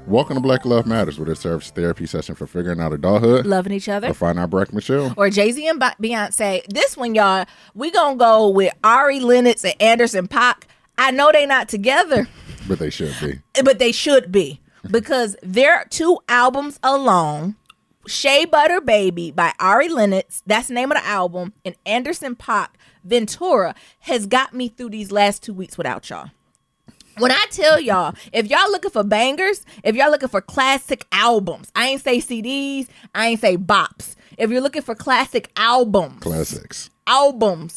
Welcome to Black Love Matters, where it serves therapy session for figuring out adulthood, loving each other, or finding our Black Michelle, or Jay-Z and Beyonce. This one, y'all, we gonna go with Ari Lennox and Anderson .Paak. I know they not together, but they should be. But they should be, because their 2 albums alone, Shea Butter Baby by Ari Lennox, that's the name of the album, and Anderson .Paak, Ventura, has got me through these last 2 weeks without y'all. When I tell y'all, if y'all looking for bangers, if y'all looking for classic albums, I ain't say CDs, I ain't say bops. If you're looking for classic albums. Classics. Albums.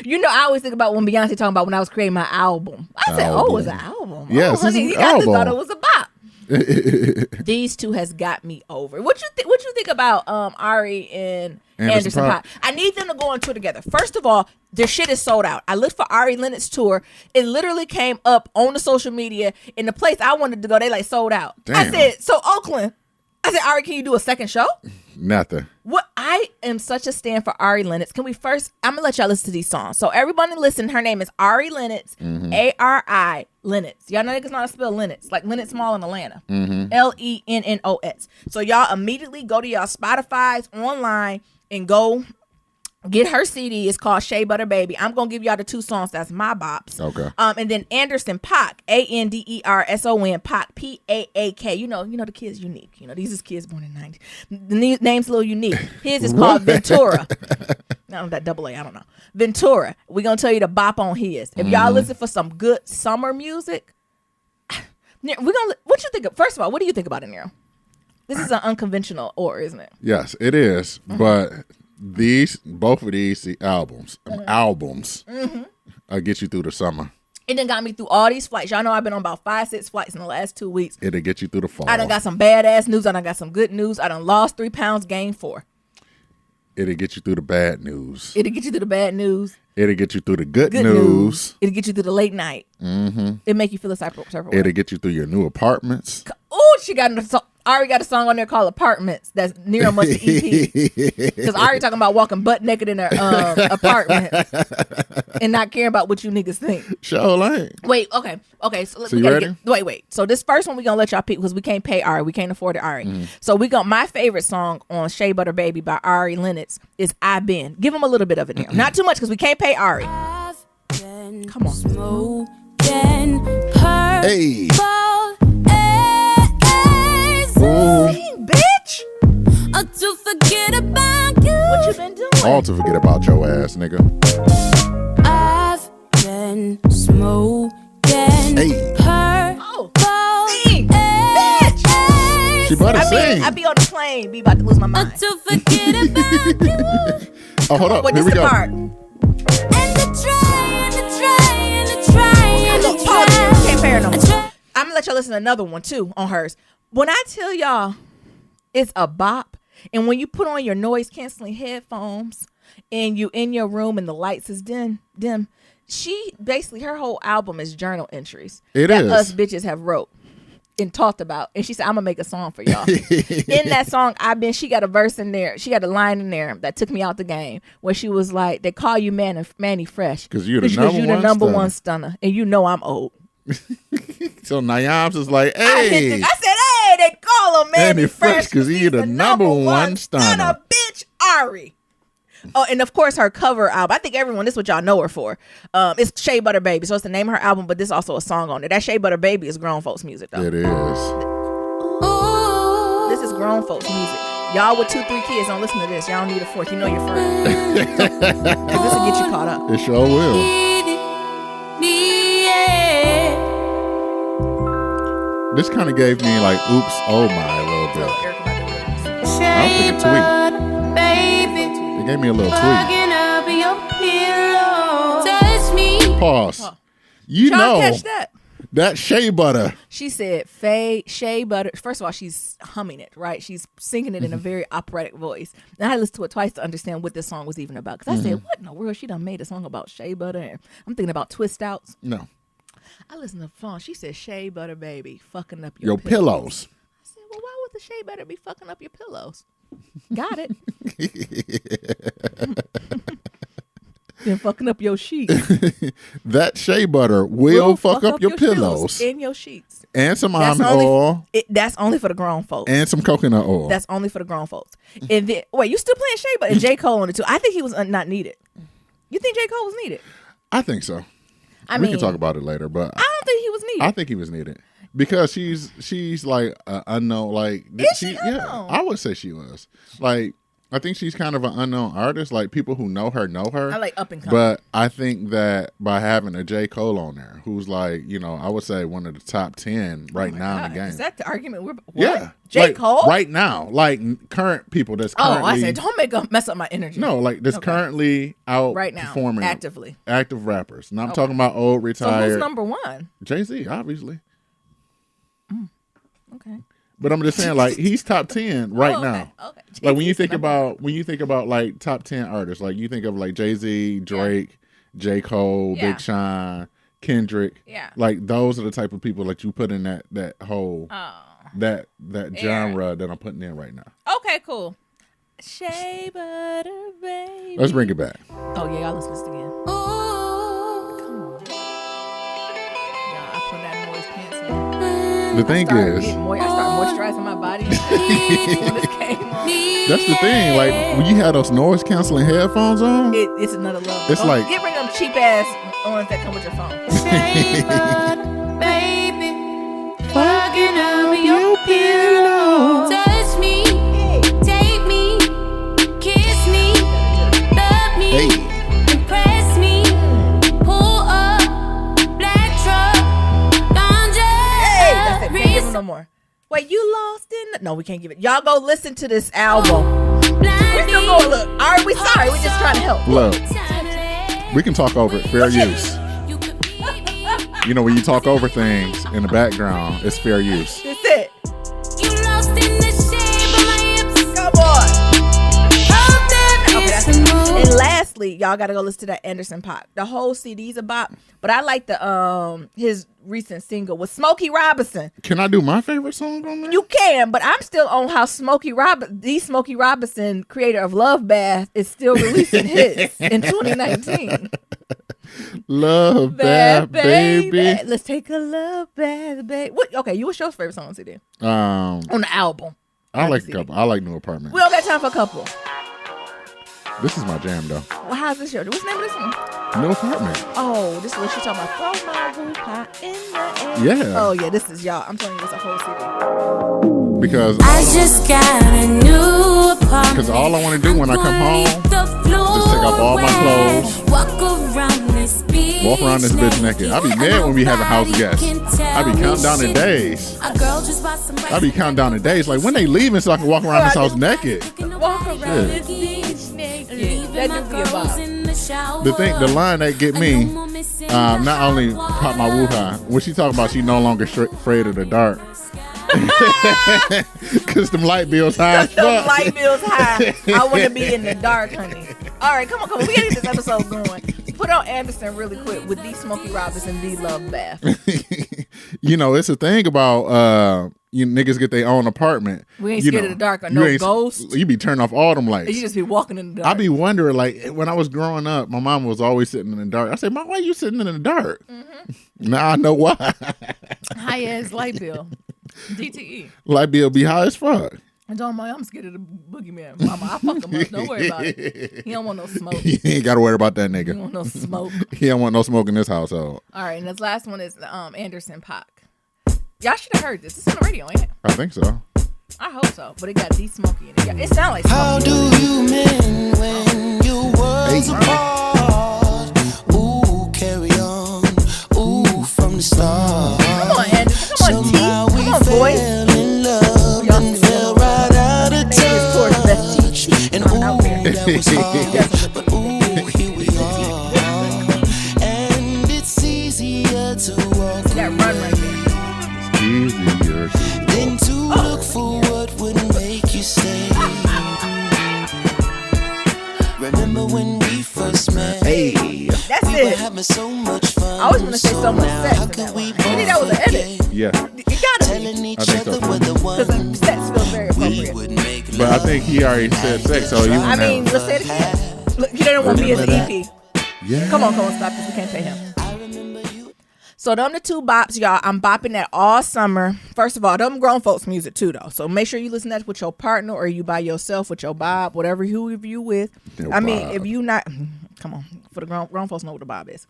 You know, I always think about when Beyonce talking about when I was creating my album. I said, oh, it's an album. Yes, oh, honey, it's an album. I just thought it was a bop. These 2 has got me over. What you think about Ari and Anderson .Paak? I need them to go on tour together. First of all, their shit is sold out. I looked for Ari Lennox tour. It literally came up on the social media. In the place I wanted to go, they like sold out. Damn. I said, so Oakland. I said, Ari, can you do a second show? Nothing. What I am such a stand for Ari Lennox. Can we first? I'm gonna let y'all listen to these songs. So everybody listen. Her name is Ari Lennox. Ari Lennox. Y'all know niggas know how to spell Lennox, like Lennox Mall in Atlanta. Lennos. So y'all immediately go to y'all Spotify's online and go get her CD. It's called Shea Butter Baby. I'm gonna give y'all the 2 songs. That's my bops. Okay. And then Anderson .Paak, Anderson .Paak, P-A-A-K. You know the kid's unique. You know, these is kids born in the 90s. The name's a little unique. His is called Ventura. No, that double A, I don't know. Ventura. We're gonna tell you to bop on his. If y'all listen for some good summer music, what you think of, first of all, what do you think about it, Nero? This is an unconventional isn't it? Yes, it is. But both of these albums get you through the summer. It done got me through all these flights. Y'all know I've been on about 5-6 flights in the last 2 weeks. It'll get you through the fall. I done got some badass news. I done got some good news. I done lost 3 pounds, gained 4. It'll get you through the bad news. It'll get you through the bad news. It'll get you through the good news. It'll get you through the late night. It'll make you feel a certain way. It'll get you through your new apartments. Oh, Ari got a song on there called Apartments. That's Nero must EP. Because Ari talking about walking butt naked in her apartment and not caring about what you niggas think. Sure, like. Wait, okay. So you ready? Wait. So this first one we gonna let y'all pick because we can't pay Ari. We can't afford it, Ari. So my favorite song on Shea Butter Baby by Ari Lennox is I Been. Give him a little bit of it now. Not too much because we can't pay Ari. Come on. Smoking her. Hey. Sing, bitch. To forget about you. What you been doing? All to forget about your ass, nigga. I've been smoking her. Oh, sing, bitch. She better sing. I be on the plane, be about to lose my mind. To forget about you. Oh, hold up. Wait, Here this we the go. part. Look, pause it. Can't pay her no more. I'm gonna let y'all listen to another one too on hers. When I tell y'all it's a bop, and when you put on your noise canceling headphones and you in your room and the lights is dim, she basically her whole album is journal entries that us bitches have wrote and talked about. And she said, I'm gonna make a song for y'all. In that song, she got a verse in there. She got a line in there that took me out the game where she was like, they call you Manny Fresh because you're the number one stunner, and you know I'm old. So Nayams is like, hey. I said, hey, they call him Manny Fresh because he's the number one stunner. Bitch, Ari. Oh, and of course her cover album. I think everyone, this is what y'all know her for. It's Shea Butter Baby. So it's the name of her album, but there's also a song on it. That Shea Butter Baby is grown folks music, though. It is. This is grown folks music. Y'all with 2-3 kids, don't listen to this. Y'all don't need a fourth. You know your friend. Because this will get you caught up. It sure will. This kind of gave me like, oops, oh my, a little bit. I'm thinking tweet. It gave me a little tweet. Pause. Huh. You know catch that Shea Butter. She said, Shea Butter. First of all, she's humming it, right? She's singing it in a very operatic voice. And I had to listen to it twice to understand what this song was even about. Because I said, what in the world? She done made a song about Shea Butter. And I'm thinking about Twist Outs. No. I listened to the phone. She said, Shea Butter Baby, fucking up your pillows. I said, well, why would the Shea Butter be fucking up your pillows? Got it. been fucking up your sheets. That shea butter will fuck up your pillows and your sheets. And some almond oil. That's only for the grown folks. And some coconut oil. That's only for the grown folks. And then, wait, you still playing Shea butter? And J. Cole on it too. I think he was not needed. You think J. Cole was needed? I think so. We can talk about it later, but I don't think he was needed. I think he was needed because she's like unknown. Like is she unknown? Yeah, I would say she was. Like I think she's kind of an unknown artist. Like people who know her. I like up and coming. But I think that by having a J. Cole on there, who's like, I would say one of the top 10 right now in the game. Is that the argument? What? Yeah, J. Cole right now, like current people that's currently. I said don't mess up my energy. No, like that's currently out right now, performing active rappers. Now I'm talking about old retired. So who's number one? Jay-Z, obviously. Okay. But I'm just saying, like, he's top 10 right now. Okay. Like when you think about like top 10 artists, like you think of like Jay-Z, Drake, J. Cole, Big Sean, Kendrick. Yeah. Like those are the type of people that you put in that whole that genre that I'm putting in right now. Okay, cool. Shea butter, baby. Let's bring it back. Oh yeah, y'all listen to this again. Ooh. Come on. Yeah, I put that noise canceling. The thing is, I start moisturizing my body when this came on. That's the thing. Like when you have those noise canceling headphones on, it's another level. It's like get rid of them cheap ass ones that come with your phone. Shea butter, baby, fucking up your pillow. Touch me, take me, kiss me, love me, impress me, pull up, black truck, ganja. That's it. Can't give him no more. Wait, you lost in? No, we can't give it. Y'all go listen to this album. We still go look. All right, we sorry. We just trying to help. Look, we can talk over it. Fair use. When you talk over things in the background, it's fair use. That's it. You lost in the shape of my hips. Come on. Okay, that's and lastly, y'all gotta go listen to that Anderson Paak. The whole CD's a bop, but I like the his recent single with Smokey Robinson. Can I do my favorite song on there? You can, but I'm still on how Smokey Robinson, creator of Love Bath, is still releasing hits in 2019. Love bath, baby. Let's take a love bath, baby. What's your favorite song on CD? On the album. I like a couple. I like New Apartment. We don't got time for a couple. This is my jam, though. Well, how's this show? What's the name of this one? New Apartment. Oh, this is what she's talking about. Throw my hookah in the air. Yeah. Oh, yeah, this is y'all. I'm telling you, it's a whole CD. Because I just got a new apartment. Because all I want to do when I come home is just take off all my clothes, walk around this bitch naked. I be mad when we have a house guest. I be counting down the days. I be counting down the days. Like when they leaving so I can walk around this house naked. Walk around this beach naked. That do be a bop. The line that get me, not only pop my woo-ha, when she talking about she no longer afraid of the dark. Cause them light bills high. Them light bills high. I want to be in the dark, honey. All right, come on. We gotta get this episode going. Put on Anderson really quick with the Smokey Robinson, the Love Bath. It's a thing about you niggas get their own apartment. We ain't scared of the dark or no ghosts. You be turning off all them lights. You just be walking in the dark. I be wondering, like when I was growing up, my mom was always sitting in the dark. I said, "Mom, why are you sitting in the dark?" Mm-hmm. Now I know why. High ass light bill. DTE. Light bill be high as fuck. And I'm scared of the boogeyman. Mama, I fuck him up. Don't worry about it. He don't want no smoke. He ain't got to worry about that nigga. He don't want no smoke. He don't want no smoke in this household. All right, and this last one is Anderson Paak. Y'all should have heard this. It's on the radio, ain't it? I think so. I hope so. But it got D Smokey in it. It sounds like Smokey. How do you mean when you worlds apart? Ooh, carry on. Ooh, from the start. Come on, Anderson. Come on, T. Come on, boy. In love and fell right out of touch. And ooh, that was hard. But ooh, here we are. And it's easier to walk that run right there. Easier than to look for what would make you stay. Remember when we first met? Hey, that's we it. Were having so much fun. I always want to say so much sex. I think that was an edit. Yeah. It gotta telling be. each I think other so. we're the Because ones sex feels very appropriate. make But I think he already said sex, so you I mean, let's say it again. Look, you don't want me as an EP. Yeah. Come on, stop this. We can't pay him. So them the two bops, y'all. I'm bopping that all summer. First of all, them grown folks music too, though. So make sure you listen to that with your partner or you by yourself with your bob, whoever you with. I mean, if you not, come on, for the grown folks know what the bob is.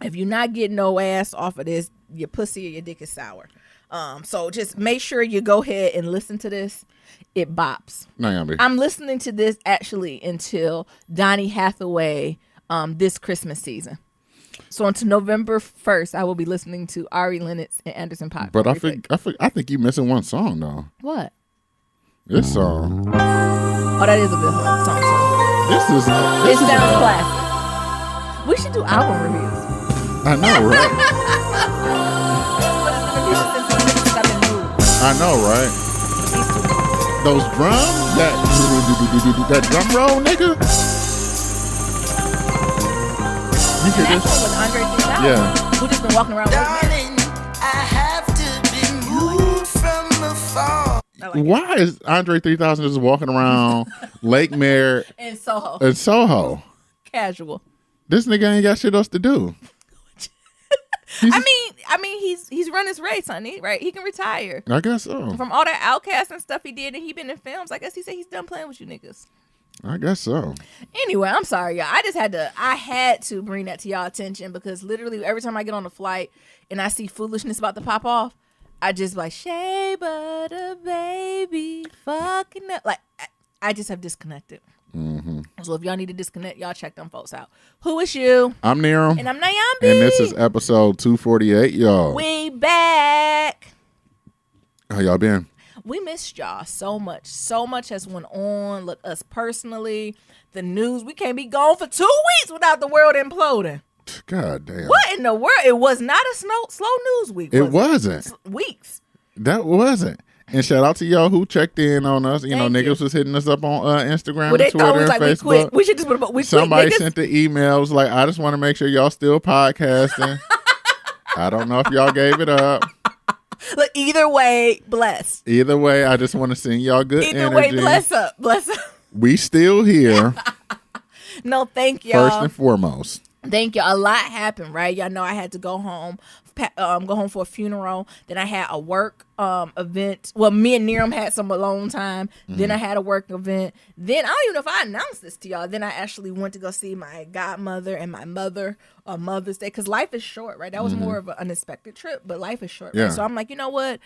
If you're not getting no ass off of this, your pussy or your dick is sour. So just make sure you go ahead and listen to this. It bops. I'm listening to this actually until Donny Hathaway this Christmas season. So until November 1st, I will be listening to Ari Lennox and Anderson .Paak. But I think you're missing one song though. What? This song. Oh, that is a good song too. It sounds classic. We should do album reviews. I know, right? I know, right? Those drums, that drum roll, nigga. You and that one was Andre 3000. Yeah. Who just been walking around. Darling, I have to be moved from afar. Why is Andre 3000 just walking around Lake Mare in Soho? Casual. This nigga ain't got shit else to do. I mean, he's run his race, honey. Right? He can retire. I guess so. From all that Outcast and stuff he did, and he been in films. I guess he said he's done playing with you niggas. I guess so. Anyway, I'm sorry, y'all. I had to bring that to y'all attention because literally every time I get on the flight and I see foolishness about to pop off, I just like Shea butter baby fucking up. Like I just have disconnected. Mm-hmm. So if y'all need to disconnect, y'all check them folks out. Who is you? I'm Nero. And I'm Nyambi. And this is episode 248, y'all. We back. How y'all been? We missed y'all so much. So much has went on. Look, us personally, the news. We can't be gone for 2 weeks without the world imploding. God damn. What in the world? It was not a slow news week. It wasn't. Weeks. That wasn't. And shout out to y'all who checked in on us. You know, niggas was hitting us up on Instagram, and Twitter, and like Facebook. We should just put we Somebody quit, sent the emails like, I just want to make sure y'all still podcasting. I don't know if y'all gave it up. Look, either way, bless. Either way, I just want to send y'all good energy. Either way, bless up. Bless up. We still here. No, thank y'all. First and foremost. Thank you. A lot happened, right? Y'all know I had to go home for a funeral. Then I had a work event. Well, me and Niram had some alone time. Then I had a work event. Then I don't even know if I announced this to y'all. Then I actually went to go see my godmother and my mother on Mother's Day because life is short, right? That was more of an unexpected trip, but life is short. Yeah. Right? So I'm like, you know what?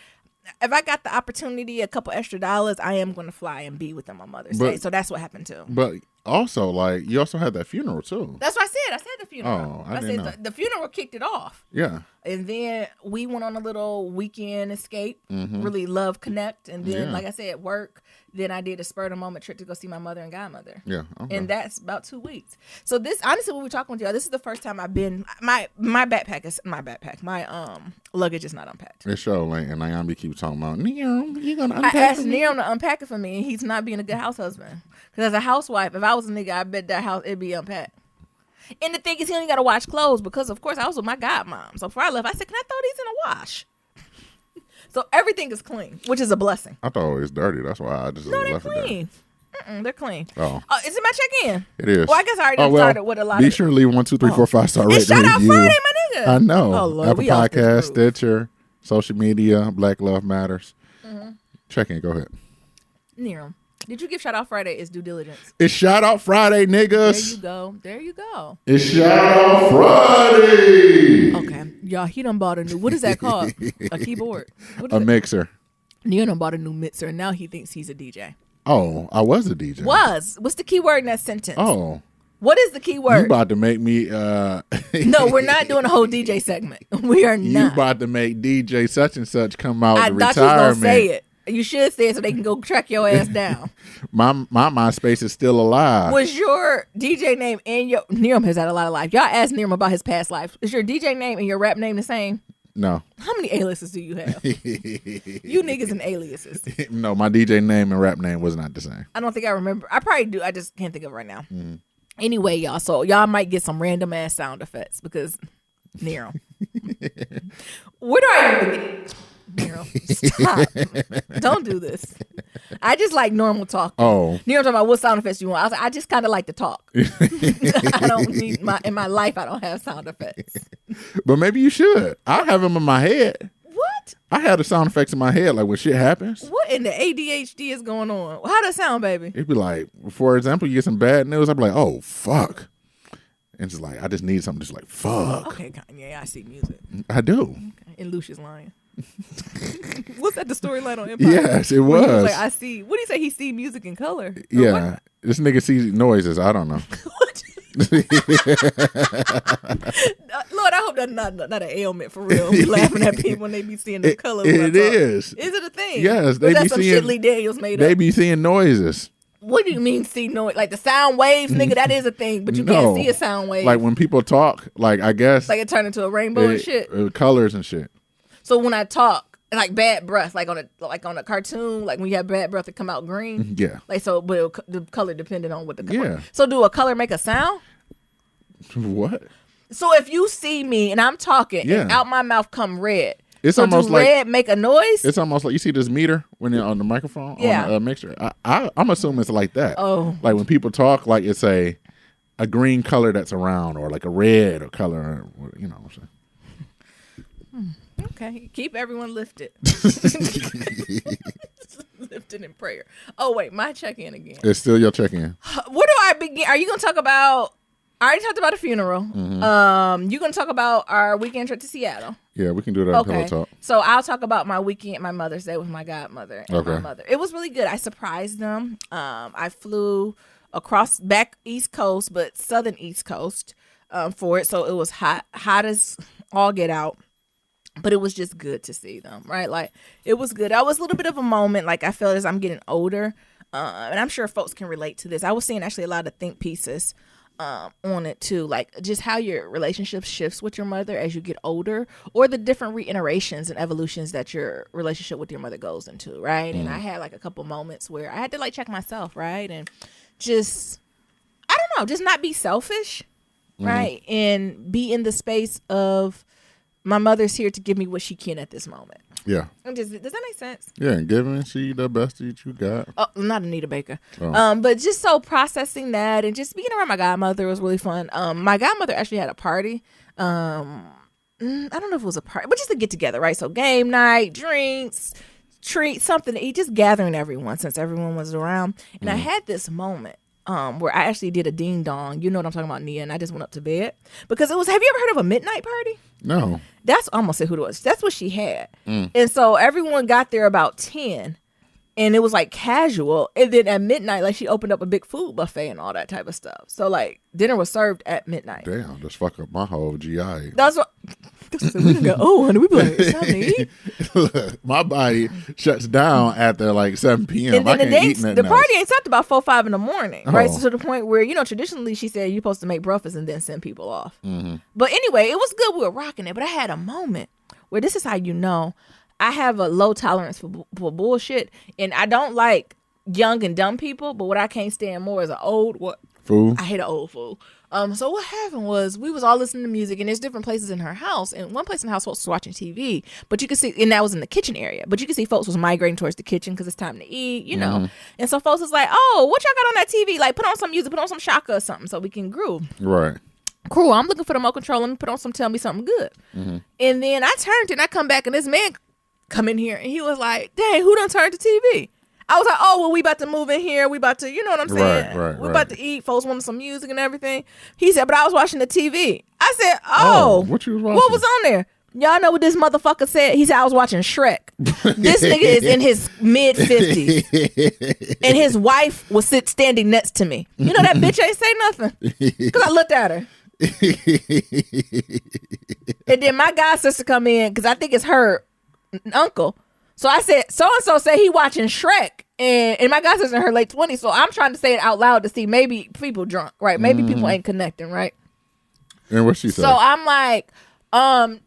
If I got the opportunity, a couple extra dollars, I am going to fly and be with them on Mother's Day. So that's what happened too. But also, like, you also had that funeral too. That's what I said. I said the funeral. Oh, I didn't know. The funeral kicked it off. Yeah. And then we went on a little weekend escape, really love connect. And then, like I said, work. Then I did a spur of the moment trip to go see my mother and godmother. Yeah. Okay. And that's about 2 weeks. So this, honestly, when we're talking with y'all, this is the first time I've been, my luggage is not unpacked. It sure ain't. And Nyambi keeps talking about, Niram, you gonna unpack I asked for me? Niram to unpack it for me, and he's not being a good house husband. Because as a housewife, if I was a nigga, I bet that house, it'd be unpacked. And the thing is, he only got to wash clothes because, of course, I was with my godmom. So before I left, I said, can I throw these in a wash? So everything is clean, which is a blessing. I thought it was dirty. That's why I just left clean. it there. They're clean. Oh. Is it my check-in? It is. Well, I guess I already started with a lot be of... sure to leave 1, 2, 3, 4, 5 star rating It's Shout Out review. Friday, my nigga. I know. Oh, Lord, Apple we off this Podcast, groove. Stitcher, social media, Black Love Matters. Check in. Go ahead. Niram, did you give Shout Out Friday its due diligence? It's Shout Out Friday, niggas. There you go. There you go. It's Shout Out Friday. Okay. Y'all, he done bought a new... What is that called? A keyboard? What is A mixer. Niram done bought a new mixer, and now he thinks he's a DJ. Oh, I was a DJ. What's the key word in that sentence? Oh. What is the key You word? about to make me... No, we're not doing a whole DJ segment. We are not. You about to make DJ such and such come out I of thought retirement. you was going to say it. You should say it so they can go track your ass down. My MySpace is still alive. Was your DJ name and your... Niram has had a lot of life. Y'all asked Niram about his past life. Is your DJ name and your rap name the same? No. How many aliases do you have? You niggas and aliases. No, my DJ name and rap name was not the same. I don't think I remember. I probably do. I just can't think of it right now. Anyway, y'all. So y'all might get some random ass sound effects because Niram. Where do I even begin? Niram, stop. Don't do this. I just like normal talk. Oh. You know what I'm talking about? What sound effects you want? I was like, I just kind of like to talk. I don't need in my life, I don't have sound effects. But maybe you should. I have them in my head. What? I have the sound effects in my head, like when shit happens. What in the ADHD is going on? How does it sound, baby? It'd be like, for example, you get some bad news. I'd be like, oh, fuck. And it's like, I just need something just like, fuck. Okay, Kanye, I see music. I do. Okay. And Lucius lying. Was that the storyline on Empire? Yes, it When he was. like, I see. What do you say? He see music in color. Yeah. This nigga sees noises. I don't know. What? Lord, I hope that's not an ailment for real. We laughing at people when they be seeing the colors. It is. Is it a thing? Yes, they they be be some seeing. shit Lee Daniels made They up. be seeing noises. What do you mean see noise? Like the sound waves, nigga? That is a thing, but you can't see a sound wave. Like when people talk, like I guess like it turned into a rainbow and shit. Colors and shit. So when I talk, like bad breath, like on a cartoon, like when you have bad breath, it come out green. Yeah. Like so, but the color depended on what the color. Yeah. So do a color make a sound? What? So if you see me and I'm talking, and out my mouth come red. It's so almost do like red make a noise. It's almost like you see this meter when you're on the microphone. Yeah. On the mixer. I'm assuming it's like that. Oh. Like when people talk, like it's a green color that's around, or like a red or color. You know what I'm saying? Okay, keep everyone lifted. Lifted in prayer. Oh wait, my check-in again. It's still your check-in. Where do I begin? Are you gonna talk about? I already talked about a funeral. Mm-hmm. You gonna talk about our weekend trip to Seattle? Yeah, we can do that on Pillow Talk. So I'll talk about my weekend, my Mother's Day with my godmother and my Okay. mother. It was really good. I surprised them. I flew back East Coast, but Southern East Coast for it. So it was hot as all get out. But it was just good to see them, right? Like, it was good. I was a little bit of a moment, like, I felt as I'm getting older, and I'm sure folks can relate to this. I was seeing actually a lot of think pieces on it, too, like, just how your relationship shifts with your mother as you get older, or the different reiterations and evolutions that your relationship with your mother goes into, right? And I had, like, a couple moments where I had to, like, check myself, right? And just, I don't know, just not be selfish, right? And be in the space of, my mother's here to give me what she can at this moment. Yeah. Does that make sense? Yeah, and giving she the best that you got. Oh, not Anita Baker. Oh. But just so processing that and just being around my godmother was really fun. My godmother actually had a party. I don't know if it was a party, but just a get together, right? So game night, drinks, treats, something to eat, just gathering everyone since everyone was around. And I had this moment where I actually did a ding dong. You know what I'm talking about, Nia, and I just went up to bed. Because it was, have you ever heard of a midnight party? No. That's almost who it was. That's what she had. And so everyone got there about 10 and it was like casual. And then at midnight, like she opened up a big food buffet and all that type of stuff. So like dinner was served at midnight. Damn, just fuck up my whole GI. That's what we done go, oh, honey, we be like, it's time to eat. Look, my body shuts down after like 7 p.m. And then I can't eat nothing the party else. ain't stopped about 4, 5 in the morning, right? Oh. So to the point where, you know, traditionally she said you're supposed to make breakfast and then send people off. But anyway, it was good. We were rocking it. But I had a moment where this is how you know I have a low tolerance for bullshit. And I don't like young and dumb people. But what I can't stand more is an old Food. I hate an old fool. So what happened was we was all listening to music, and there's different places in her house, and one place in the house folks was watching TV, but you could see, and that was in the kitchen area, but you could see folks was migrating towards the kitchen because it's time to eat, you know. And so folks was like, oh, what y'all got on that TV? Like, put on some music, put on some Shaka or something so we can groove. Right. Cool, I'm looking for the remote control. Let me put on some Tell Me Something Good. And then I turned and I come back, and this man come in here, and he was like, dang, who done turned the TV? I was like, oh, well, we about to move in here. We about to, you know what I'm saying? Right. We about to eat. Folks wanted some music and everything. He said, but I was watching the TV. I said, oh. What you was watching? What was on there? Y'all know what this motherfucker said? He said, I was watching Shrek. This nigga is in his mid-50s. And his wife was standing next to me. You know that bitch ain't say nothing. Because I looked at her. And then my god sister come in, because I think it's her uncle. So I said, so-and-so said he watching Shrek. And my god sister in her late 20s. So I'm trying to say it out loud to see maybe people drunk, right? Maybe people ain't connecting, right? And what she said? So I'm like,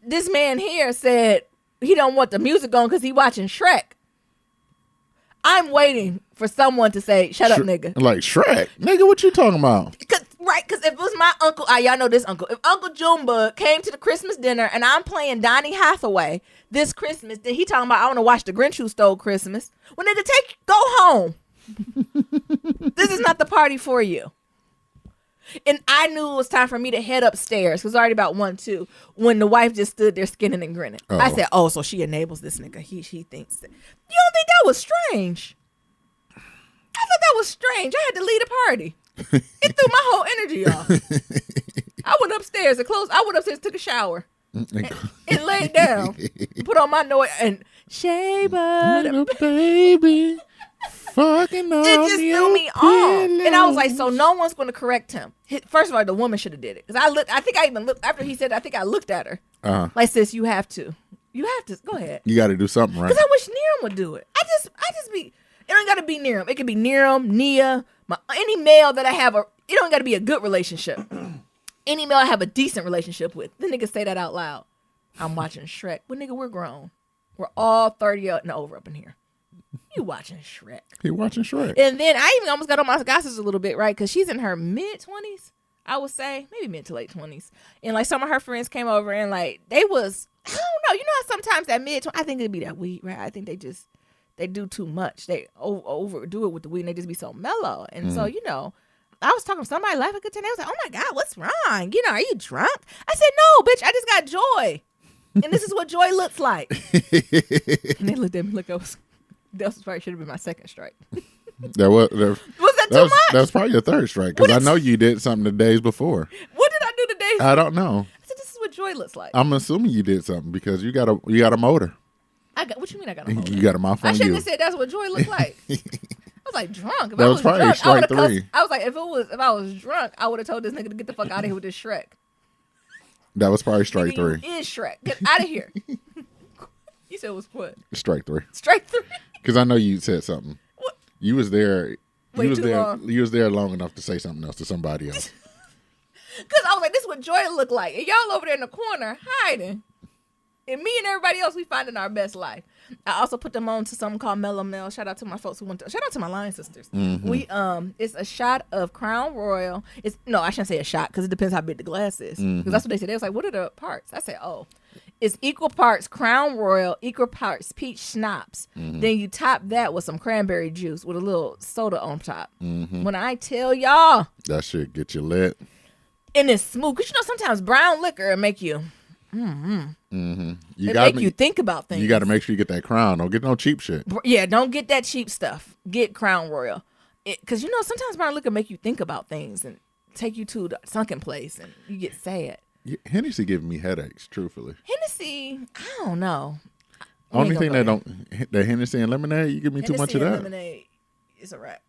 this man here said he don't want the music on because he watching Shrek. I'm waiting for someone to say, shut up, nigga. Like, Shrek? Nigga, what you talking about? Right, because if it was my uncle, y'all know this uncle. If Uncle Junebug came to the Christmas dinner and I'm playing Donny Hathaway this Christmas, then he talking about I want to watch The Grinch Who Stole Christmas. Well, nigga, go home. This is not the party for you. And I knew it was time for me to head upstairs because already about 1-2 when the wife just stood there skinning and grinning. Oh. I said, "Oh, so she enables this nigga. She thinks that." You don't think that was strange? I thought that was strange. I had to leave the party. It threw my whole energy off. I went upstairs, took a shower, and laid down, put on my noise and Shea butter, baby. Fucking it just threw me off, and I was like, so no one's going to correct him. First of all, the woman should have did it because I think I even looked after he said. I think I looked at her like, sis, you have to go ahead. You got to do something, right? Because I wish Niram would do it. I just be. It don't got to be Niram. It could be Niram, Nia, any male that I have. It don't got to be a good relationship. Any male I have a decent relationship with. The nigga say that out loud. I'm watching Shrek. Well, nigga, we're grown. We're all 30 and over up in here. You watching Shrek. He watching Shrek. And then I even almost got on my glasses a little bit, right? Because she's in her mid-20s, I would say. Maybe mid to late 20s. And, like, some of her friends came over and, like, they was, I don't know. You know how sometimes that mid-20s, I think it'd be that weed, right? I think they do too much. They overdo it with the weed and they just be so mellow. And so, you know, I was talking to somebody laughing good time. They was like, "Oh my God, what's wrong? You know, are you drunk?" I said, "No, bitch, I just got joy. And this is what joy looks like." And they looked at me like that probably should have been my second strike. Was that too much? That was probably your third strike because I know you did something the days before. What did I do the days before? I don't know. I said, "This is what joy looks like." I'm assuming you did something because you got a motor. What you mean I got a motor? You got a mouth on you. I shouldn't have said that's what joy looked like. I was like drunk. That was probably strike 3. I was like, if I was drunk, I would have told this nigga to get the fuck out of here with this Shrek. That was probably strike 3. You is Shrek. Get out of here. You said it was what? Strike 3. Strike 3. Because I know you said something. What? You was there. Way too long. You was there long enough to say something else to somebody else. Because I was like, this is what joy look like. And y'all over there in the corner hiding. And me and everybody else, we finding our best life. I also put them on to something called Mellow Mel. Shout out to my folks shout out to my Lion sisters. Mm-hmm. We it's a shot of Crown Royal. I shouldn't say a shot because it depends how big the glass is. Because that's what they said. They was like, what are the parts? I said, it's equal parts Crown Royal, equal parts peach schnapps. Mm-hmm. Then you top that with some cranberry juice with a little soda on top. Mm-hmm. When I tell y'all, that shit get you lit. And it's smooth. Because you know sometimes brown liquor will make you. Mm-hmm. Make you think about things. You got to make sure you get that Crown. Don't get no cheap shit. Yeah, don't get that cheap stuff. Get Crown Royal. Because, you know, sometimes brown liquor make you think about things and take you to the sunken place and you get sad. Hennessy giving me headaches, truthfully. Hennessy, I don't know. Only thing that Hennessy and lemonade, you give me too much of that. Lemonade is a wrap.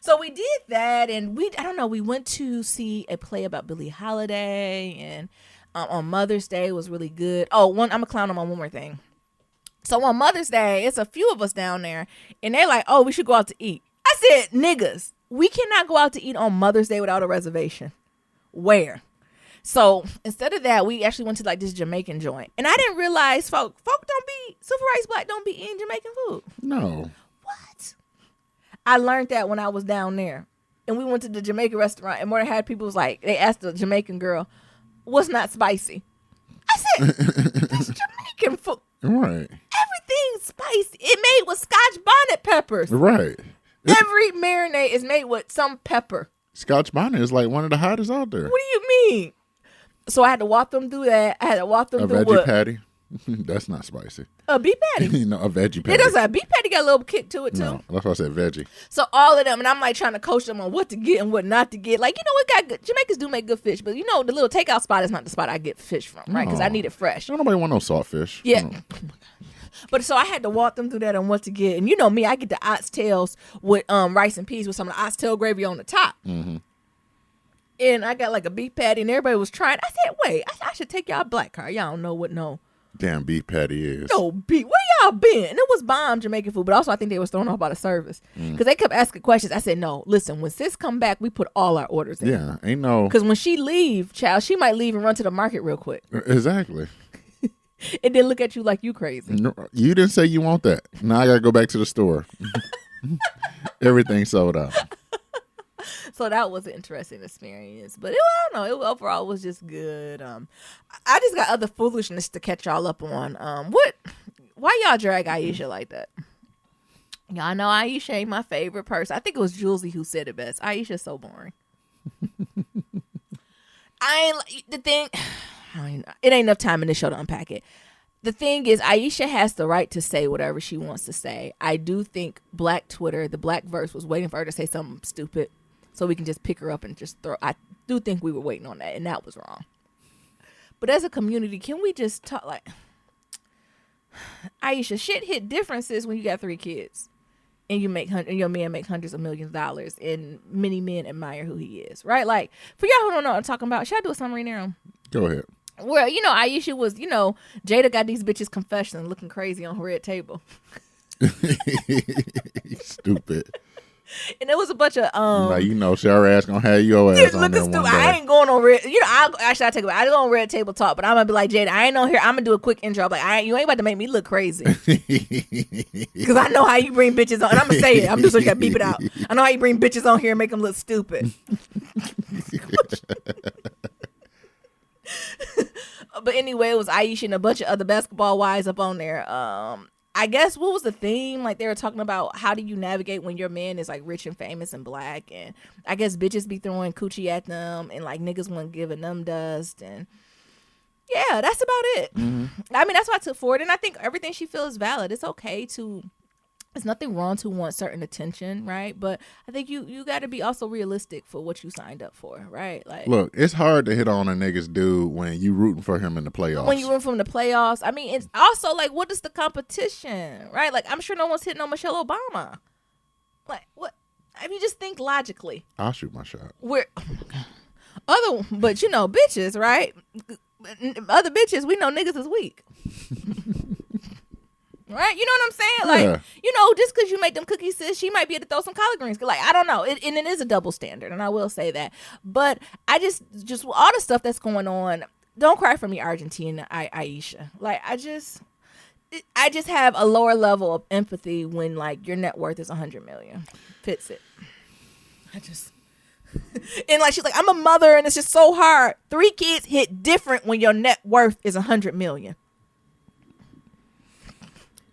So we did that and we went to see a play about Billie Holiday and on Mother's Day was really good. I'm a clown on one more thing. So on Mother's Day, it's a few of us down there, and they're like, "Oh, we should go out to eat." I said, "Niggas, we cannot go out to eat on Mother's Day without a reservation." Where? So instead of that, we actually went to like this Jamaican joint, and I didn't realize folk civil rights black don't be eating Jamaican food. No. What? I learned that when I was down there, and we went to the Jamaican restaurant, and more than half people was like, they asked the Jamaican girl, "What's not spicy?" I said, "That's Jamaican food." Right. Everything's spicy. It made with Scotch bonnet peppers. Right. Every marinade is made with some pepper. Scotch bonnet is like one of the hottest out there. What do you mean? So I had to walk them through that. I had to walk them through a veggie patty. That's not spicy. A beef patty. No, a veggie patty. It does. A beef patty got a little kick to it too. No, that's why I said veggie. So all of them, and I'm like trying to coach them on what to get and what not to get. Like, you know, it got good. Jamaicans do make good fish, but you know, the little takeout spot is not the spot I get fish from, right? Because I need it fresh. Don't nobody want no saltfish. Yeah. But so I had to walk them through that on what to get. And you know me, I get the oxtails with rice and peas with some of the oxtail gravy on the top. Mm-hmm. And I got like a beef patty and everybody was trying. I said, wait, I should take y'all black card. Y'all don't know what no damn beef patty is. No beef. Where y'all been? And it was bomb Jamaican food, but also I think they was thrown off by the service. Because they kept asking questions. I said, no, listen, when sis come back, we put all our orders in. Yeah, ain't no. Because when she leave, child, she might leave and run to the market real quick. Exactly. And then look at you like you crazy. No, you didn't say you want that. Now I got to go back to the store. Everything sold out. So that was an interesting experience. But I don't know. It overall was just good. I just got other foolishness to catch y'all up on. Why y'all drag Aisha like that? Y'all know Aisha ain't my favorite person. I think it was Julesy who said it best. Aisha's so boring. It ain't enough time in this show to unpack it. The thing is, Aisha has the right to say whatever she wants to say. I do think Black Twitter, the Black verse, was waiting for her to say something stupid so we can just pick her up and just throw. I do think we were waiting on that, and that was wrong. But as a community, can we just talk like Aisha? Shit hit differences when you got 3 kids and your man make hundreds of millions of dollars, and many men admire who he is, right? Like, for y'all who don't know what I'm talking about, should I do a summary now? Go ahead. Well, Aisha was, Jada got these bitches confession looking crazy on her red table. Stupid. And there was a bunch of Sarah ass gonna have your ass on there one day. I ain't going on red. I take it back. I go on red table talk, but I'm gonna be like, Jada, I ain't on here. I'm gonna do a quick intro. I'm like, you ain't about to make me look crazy. Because I know how you bring bitches on. And I'm gonna say it. I'm just gonna beep it out. I know how you bring bitches on here and make them look stupid. But anyway, it was Aisha and a bunch of other basketball wives up on there. I guess what was the theme? Like, they were talking about how do you navigate when your man is like rich and famous and Black, and I guess bitches be throwing coochie at them, and like niggas weren't giving them dust, and yeah, that's about it. Mm-hmm. I mean, that's what I took for it, and I think everything she feels is valid. It's okay to. There's nothing wrong to want certain attention, right? But I think you got to be also realistic for what you signed up for, right? Like, look, it's hard to hit on a nigga's dude when you rooting for him in the playoffs. When you rooting for him in the playoffs, I mean, it's also like, what is the competition, right? Like, I'm sure no one's hitting on Michelle Obama. Like, what? I mean, just think logically. I'll shoot my shot. But bitches, right? Other bitches, we know niggas is weak. Right? You know what I'm saying? Like, just because you make them cookies, sis, she might be able to throw some collard greens. Like, I don't know. And it is a double standard, and I will say that. But I just all the stuff that's going on, don't cry for me, Argentina, Aisha. Like, I just have a lower level of empathy when, like, your net worth is $100 million. Fits it. And, like, she's like, I'm a mother, and it's just so hard. 3 kids hit different when your net worth is $100 million.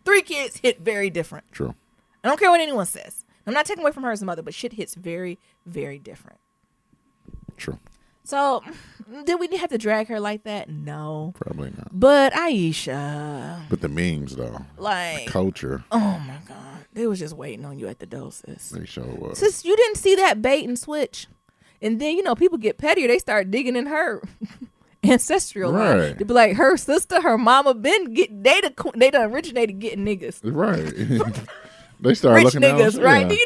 3 kids hit very different. True. I don't care what anyone says. I'm not taking away from her as a mother, but shit hits very, very different. True. So, did we have to drag her like that? No. Probably not. But Aisha. But the memes, though. Like. The culture. Oh, my God. They was just waiting on you at the door, sis. They sure was. Sis, you didn't see that bait and switch. And then, people get pettier. They start digging in her ancestral line. They be like, her sister, her mama been they done originated getting niggas. Right. They start rich looking niggas, out, right? Yeah.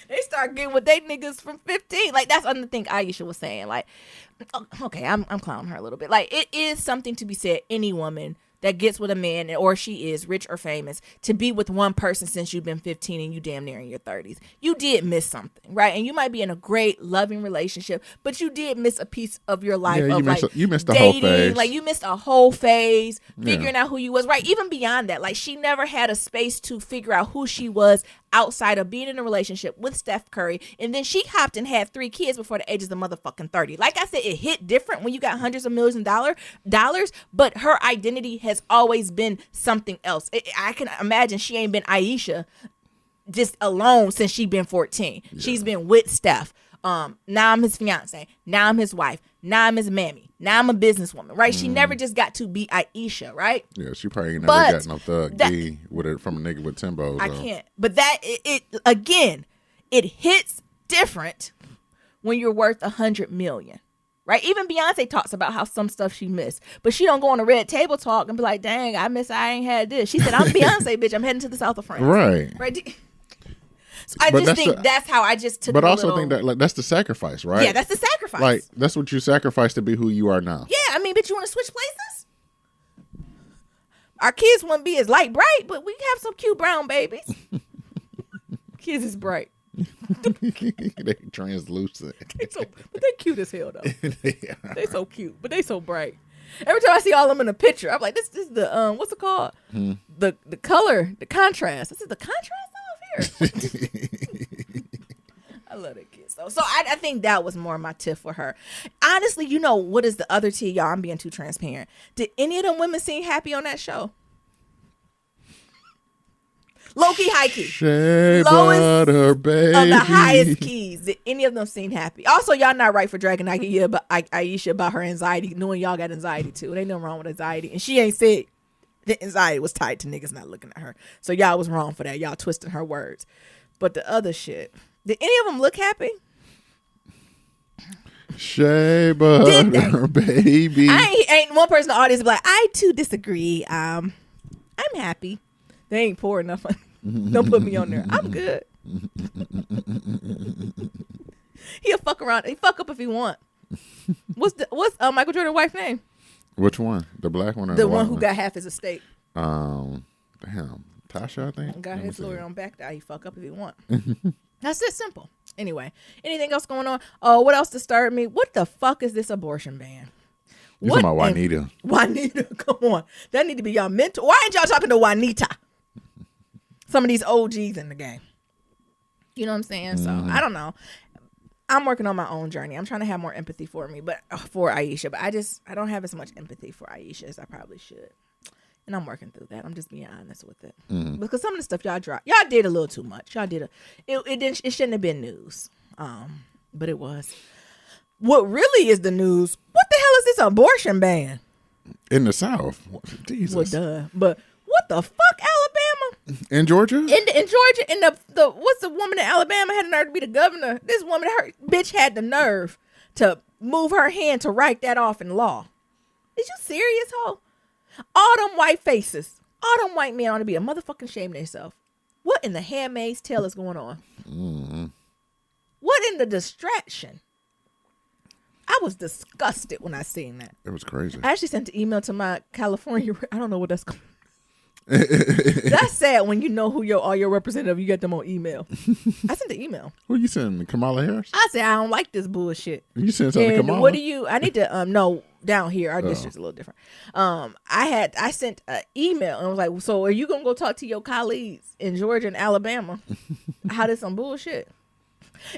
They start getting with they niggas from 15. Like, that's another thing Aisha was saying. Like, okay, I'm clowning her a little bit. Like, it is something to be said. Any woman that gets with a man, or she is rich or famous, to be with one person since you've been 15 and you damn near in your 30s. You did miss something, right? And you might be in a great, loving relationship, but you did miss a piece of your life. Yeah, you missed the dating, whole phase. Like, you missed a whole phase, figuring out who you was, right? Even beyond that, like, she never had a space to figure out who she was outside of being in a relationship with Steph Curry. And then she hopped and had 3 kids before the age of the motherfucking 30. Like I said, it hit different when you got hundreds of millions of dollars, but her identity has always been something else. I can imagine she ain't been Aisha just alone since she been 14. Yeah. She's been with Steph. Now I'm his fiance. Now I'm his wife. Now I'm his mammy. Now I'm a businesswoman, right? She never just got to be Aisha, right? Yeah, she probably never got no thug D with it from a nigga with Timbos. I can't. But that it hits different when you're worth $100 million, right? Even Beyonce talks about how some stuff she missed, but she don't go on a red table talk and be like, "Dang, I ain't had this." She said, "I'm Beyonce, bitch. I'm heading to the south of France." Right. So I just think that's how I just took. But I also think that that's the sacrifice, right? Yeah, that's the sacrifice. Like, that's what you sacrifice to be who you are now. Yeah, I mean, bitch, you want to switch places? Our kids wouldn't be as light bright, but we have some cute brown babies. Kids is bright. They translucent. But they cute as hell though. They so cute, but they so bright. Every time I see all of them in a picture, I'm like, this is the what's it called? The color, the contrast. This is the contrast off here. I love that kid. So I think that was more my tip for her. Honestly, you know what is the other tea, y'all? I'm being too transparent. Did any of them women seem happy on that show? Low key, high key. Shea Lowest butter, baby. of the highest keys. Did any of them seem happy? Also, y'all not right for dragging Aisha about her anxiety, knowing y'all got anxiety too. There ain't nothing wrong with anxiety. And she ain't said the anxiety was tied to niggas not looking at her. So y'all was wrong for that. Y'all twisting her words. But the other shit, did any of them look happy? Shea butter, baby. Ain't one person in the audience be like, I too disagree. I'm happy. They ain't poor enough. Don't put me on there. I'm good. He'll fuck around. He fuck up if he want. What's Michael Jordan's wife's name? Which one? The black one or The the one white who got half his estate. Damn. Tasha, I think. Got his lawyer on back that he fuck up if he want. That's it, simple. Anyway, anything else going on? Oh, what else disturbed me? What the fuck is this abortion ban? You talking about Juanita? Juanita, come on. That need to be y'all mentor. Why ain't y'all talking to Juanita? Some of these OGs in the game. You know what I'm saying? So I don't know. I'm working on my own journey. I'm trying to have more empathy for Aisha, but I don't have as much empathy for Aisha as I probably should. And I'm working through that. I'm just being honest with it. Because some of the stuff y'all did a little too much. Y'all did it shouldn't have been news. But it was. What really is the news? What the hell is this abortion ban? In the South. Jesus. Well, duh. But what the fuck, Alabama? In Georgia? In Georgia, and the what's the woman in Alabama had the nerve to be the governor? This woman, her bitch had the nerve to move her hand to write that off in law. Is you serious, ho? All them white faces, all them white men ought to be a motherfucking shame of themselves. What in the Handmaid's Tale is going on? What in the distraction? I was disgusted when I seen that. It was crazy. I actually sent an email to my California. I don't know what that's called. That's sad when you know who all your representative, you get them on email. I sent the email. What you sending? Kamala Harris? I said I don't like this bullshit. You sent something to Kamala? What do you? I need to no, down here our district's a little different. I sent an email and I was like, so are you gonna go talk to your colleagues in Georgia and Alabama? How this some bullshit?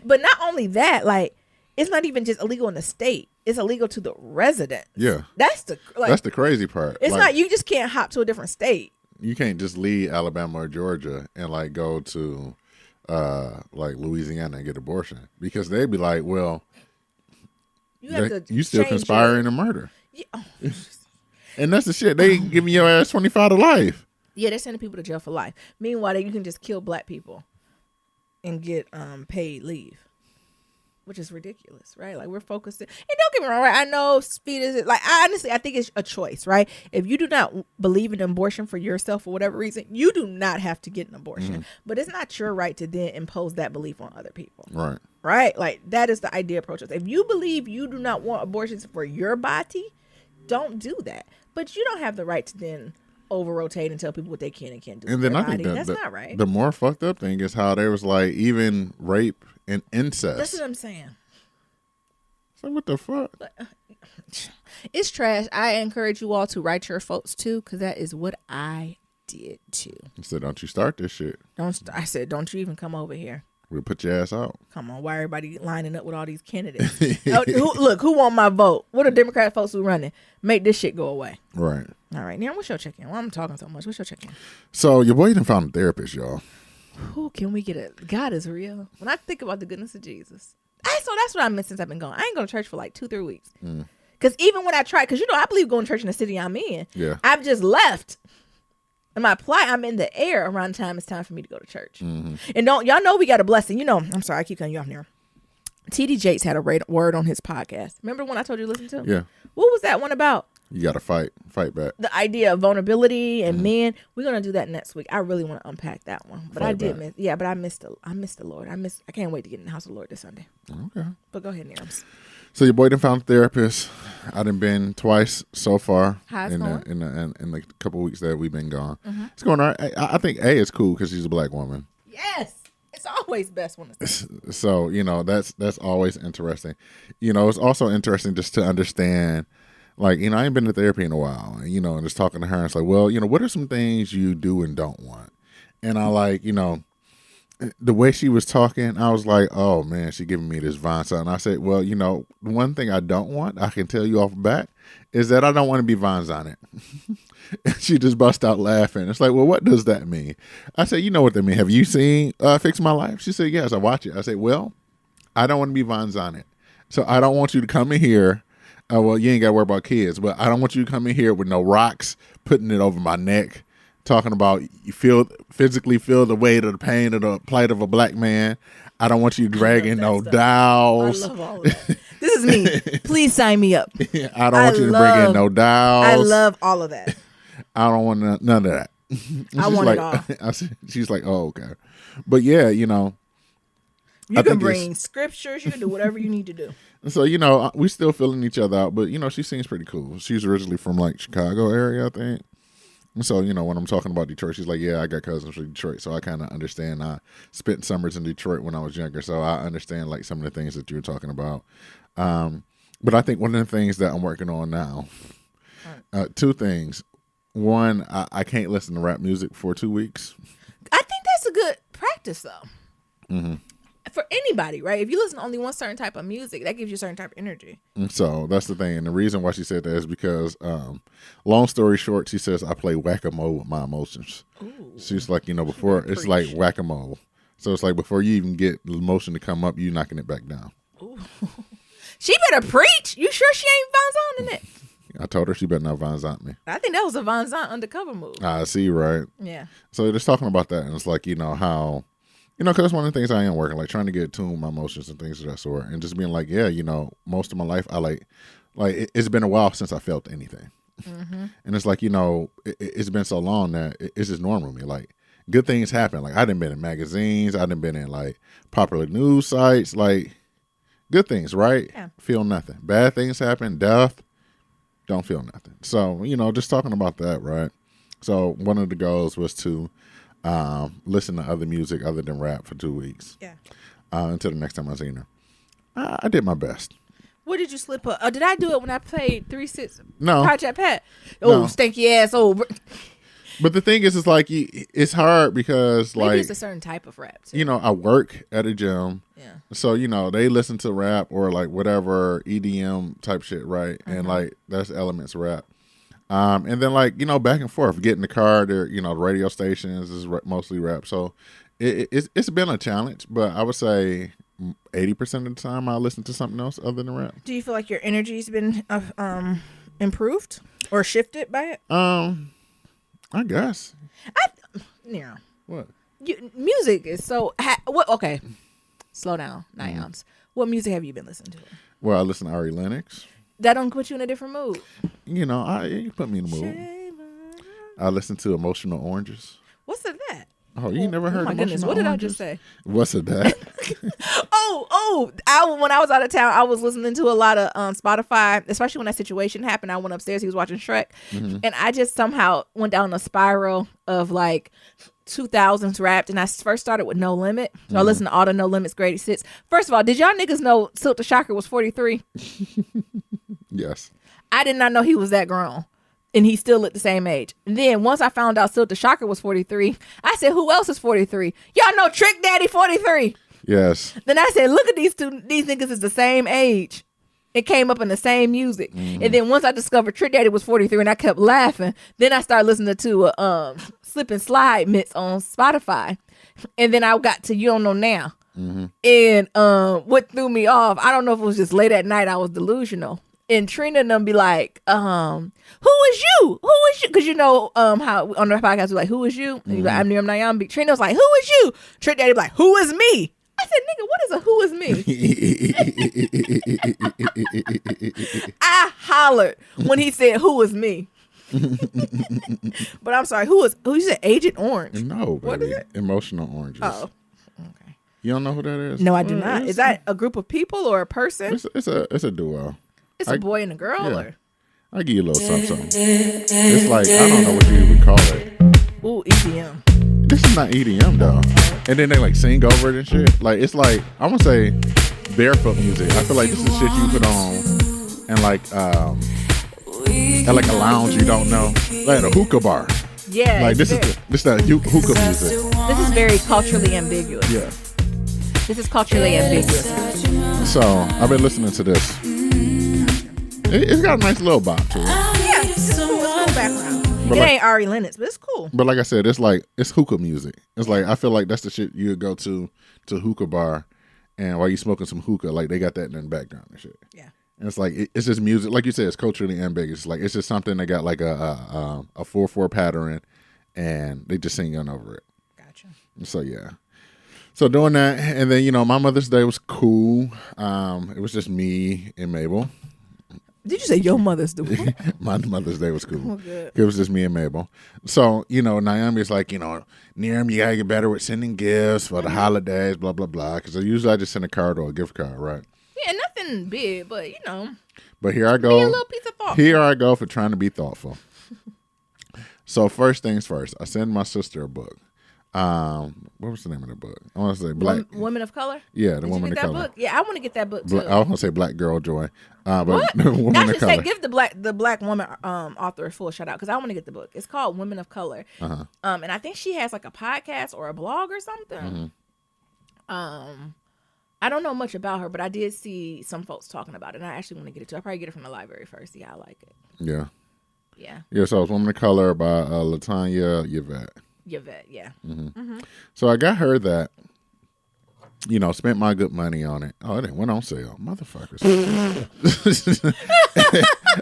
But not only that, like it's not even just illegal in the state; it's illegal to the resident. Yeah, that's the crazy part. It's not you just can't hop to a different state. You can't just leave Alabama or Georgia and like go to like Louisiana and get abortion because they'd be like, well, you still conspiring to murder. Yeah. Oh. And that's the shit. They giving your ass 25 to life. Yeah, they're sending people to jail for life. Meanwhile, you can just kill black people and get paid leave. Which is ridiculous, right? Like we're focusing, and don't get me wrong, right? I know speed is like I think it's a choice, right? If you do not believe in abortion for yourself for whatever reason, you do not have to get an abortion. But it's not your right to then impose that belief on other people, right? Right? Like that is the idea of pro-choice. If you believe you do not want abortions for your body, don't do that. But you don't have the right to then over-rotate and tell people what they can and can't do. And then I think that's not right. The more fucked up thing is how there was like even rape and incest. That's what I'm saying. So what the fuck? It's trash. I encourage you all to write your votes too, because that is what I did too. I said, don't you start this shit. I said, don't you even come over here. We'll put your ass out. Come on, why everybody lining up with all these candidates? Who want my vote? What are Democrat folks who running? Make this shit go away. Right. All right, Neil, what's your check-in? Well, I'm talking so much. What's your check-in? So your boy done found a therapist, y'all. Who can we get it? God is real. When I think about the goodness of Jesus. So that's what I missed since I've been gone. I ain't going to church for like 2-3 weeks. Because even when I try, because I believe going to church in the city I'm in. Yeah. I've just left. And I'm in the air around the time it's time for me to go to church. And y'all know we got a blessing. I'm sorry, I keep cutting you off here. T.D. Jakes had a word on his podcast. Remember when I told you to listen to? Yeah. What was that one about? You got to fight back. The idea of vulnerability and men. We're gonna do that next week. I really want to unpack that one, but I missed the Lord. I can't wait to get in the house of the Lord this Sunday. Okay. But go ahead, Nirams. So your boy done found a therapist. I done been twice so far. How's it going? In the couple weeks that we've been gone. It's going all right. I think A is cool because she's a black woman. Yes. It's always best when it's so that's always interesting. It's also interesting just to understand. Like, I ain't been to therapy in a while, and just talking to her, and it's like, well, what are some things you do and don't want? And I the way she was talking, I was like, oh man, she giving me this Von Zant. And I said, well, you know, one thing I don't want, I can tell you off the bat, is that I don't want to be Von Zant. And she just bust out laughing. It's like, well, what does that mean? I said, you know what that means. Have you seen Fix My Life? She said, yes, I watch it. I said, well, I don't want to be Von Zant. So I don't want you to come in here. Well, you ain't got to worry about kids, but I don't want you to come in here with no rocks, putting it over my neck, talking about you physically feel the weight of the pain of the plight of a black man. I don't want you dragging no dowels. I love all of that. This is me. Please sign me up. I don't want you to bring in no dowels. I love all of that. I don't want none of that. I want it all. She's like, oh, okay. But yeah, you know. You can bring scriptures. You can do whatever you need to do. So, you know, we still filling each other out. But, you know, she seems pretty cool. She's originally from, like, Chicago area, I think. And so, you know, when I'm talking about Detroit, she's like, yeah, I got cousins from Detroit. So I kind of understand. I spent summers in Detroit when I was younger. So I understand, like, some of the things that you were talking about. But I think one of the things that I'm working on now, two things. One, I can't listen to rap music for 2 weeks. I think that's a good practice, though. Mm-hmm. For anybody, right? If you listen to only one certain type of music, that gives you a certain type of energy. So that's the thing. And the reason why she said that is because, long story short, she says, I play whack-a-mole with my emotions. Ooh. She's like, you know, before it's like whack-a-mole. So it's like before you even get the emotion to come up, you knocking it back down. Ooh. She better preach. You sure she ain't Von Zant in it? I told her she better not Von Zant me. I think that was a Von Zant undercover move. I see, right? Yeah. So just talking about that, and it's like, you know, how... You know, because that's one of the things I am working, like trying to get tuned with my emotions and things of that sort. And just being like, yeah, you know, most of my life, I it's been a while since I felt anything. Mm-hmm. And it's like, you know, it's been so long that it's just normal to me. Like, good things happen. Like, I done been in magazines. I done been in, like, popular news sites. Like, good things, right? Yeah. Feel nothing. Bad things happen. Death, don't feel nothing. So, you know, just talking about that, right? So, one of the goals was to listen to other music other than rap for 2 weeks. Yeah. Until the next time I seen her. I did my best. What did you slip up? Did I do it when I played 3-6? No. Project Pat? Oh, no. Stinky ass. Oh. But the thing is, it's like, it's hard because, maybe like, it's a certain type of rap, too. You know, I work at a gym. Yeah. So, you know, they listen to rap or, like, whatever EDM type shit, right? Mm-hmm. And, like, that's elements of rap. And then, like, you know, back and forth, get in the car, there, you know, the radio stations is mostly rap. So it's been a challenge, but I would say 80% of the time I listen to something else other than rap. Do you feel like your energy's been improved or shifted by it? I guess. Yeah. What? Music is so. Okay. Slow down, Niams. What music have you been listening to? Well, I listen to Ari Lennox. That don't put you in a different mood. You know, you put me in the mood. I listen to Emotional Oranges. What's that? Oh, you never heard? Oh my goodness! What did I just say? What's that? When I was out of town, I was listening to a lot of Spotify, especially when that situation happened. I went upstairs. He was watching Shrek, and I just somehow went down a spiral of like 2000s rap. And I first started with No Limit, so I listened to all the No Limit's greatest hits. First of all, did y'all niggas know Silk the Shocker was 43? Yes. I did not know he was that grown. And he still looked the same age. And then once I found out Silk the Shocker was 43, I said, who else is 43? Y'all know Trick Daddy 43. Yes. Then I said, look at these niggas is the same age. It came up in the same music. Mm-hmm. And then once I discovered Trick Daddy was 43 and I kept laughing, then I started listening to a Slip and Slide mix on Spotify. And then I got to You Don't Know Now. Mm-hmm. And what threw me off, I don't know if it was just late at night, I was delusional. And Trina and them be like, who is you? Who is you? Because you know how on the podcast we're like, who is you? And you like, I'm Niyam Nayambi. Trina was like, who is you? Trick Daddy be like, who is me? I said, nigga, what is a who is me? I hollered when he said, who is me? But I'm sorry, who you said Agent Orange? No, baby. What is it? Emotional Oranges. Oh, okay. You don't know who that is? No, I do not. Is that a group of people or a person? It's a duo. It's a boy and a girl, yeah. or? I'll give you a little something. It's like, I don't know what you would call it. Ooh, EDM. This is not EDM, though. And then they, like, sing over it and shit. Like, it's like, I want to say barefoot music. I feel like this is shit you put on and, like, at, like, a lounge you don't know. Like, at a hookah bar. Yeah, Like it's this that hookah music. this is very culturally ambiguous. Yeah. This is culturally ambiguous. So I've been listening to this. It's got a nice little bop to it. Yeah, it's cool. It's cool background. But It like- ain't Ari Lennox, but it's cool. But like I said, it's hookah music. It's like I feel like that's the shit you would go to a hookah bar, and while you smoking some hookah, like they got that in the background and shit. Yeah. And it's like it's just music, like you said, it's culturally ambiguous. Like it's just something that got like a 4/4 pattern, and they just singing over it. Gotcha. So yeah. So doing that, and then my Mother's Day was cool. It was just me and Mabel. Did you say your mother's doing? My Mother's Day was cool. Oh, good. It was just me and Mabel. So, Naomi's like, Nirm, you gotta get better with sending gifts for the holidays, blah, blah, blah. Because usually I just send a card or a gift card, right? Yeah, nothing big, but But here I be a go. little piece of thought. Here I go for trying to be thoughtful. So first things first, I send my sister a book. What was the name of the book? I want to say Black. Women of Color? Yeah, the Did Woman you of get that Color. book? Yeah, I want to get that book too. I was gonna say Black Girl Joy, but What? Woman I of should Color. say give the black woman author a full shout out because I want to get the book. It's called Women of Color, and I think she has like a podcast or a blog or something. I don't know much about her, but I did see some folks talking about it, and I actually want to get it too. I'll probably get it from the library first. See how I like it. Yeah. Yeah, So it's Woman of Color by Latanya Yvette. Yvette. Yeah. So I got her that, spent my good money on it. Oh, it went on sale. Motherfuckers.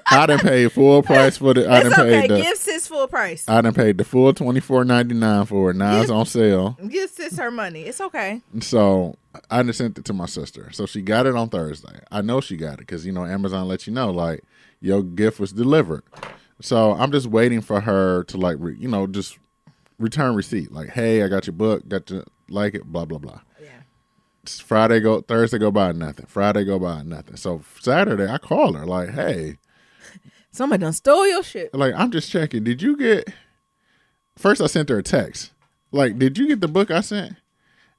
I done paid full price for it. It's okay. Give sis full price. I done paid the full $24.99 for it. Now it's on sale. Give sis her money. It's okay. So I just sent it to my sister. So she got it on Thursday. I know she got it because, Amazon lets you know, like, your gift was delivered. So I'm just waiting for her to, like, just return receipt. Like, hey, I got your book, got to like it, blah, blah, blah. Yeah. Thursday go by nothing. Friday go by nothing. So Saturday I call her like, hey, somebody done stole your shit. like I'm just checking. Did you get? First I sent her a text. Like, did you get the book I sent?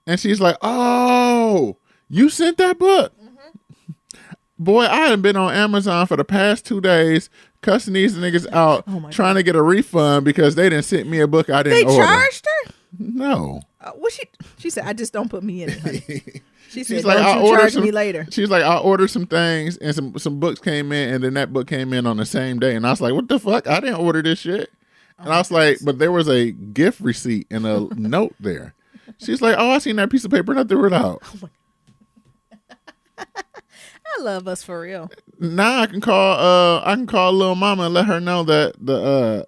And she's like, oh, you sent that book? Boy, I hadn't been on Amazon for the past 2 days, cussing these niggas out, trying to get a refund because they didn't send me a book I didn't order. They charged her? No. She said, I just don't put me in it, honey. She said, She's like, don't you charge me later. She's like, I ordered some things and some books came in, and then that book came in on the same day. And I was like, what the fuck? I didn't order this shit. And I was like, but there was a gift receipt and a note there. She's like, oh, I seen that piece of paper and I threw it out. I love us for real. Now I can call little mama and let her know that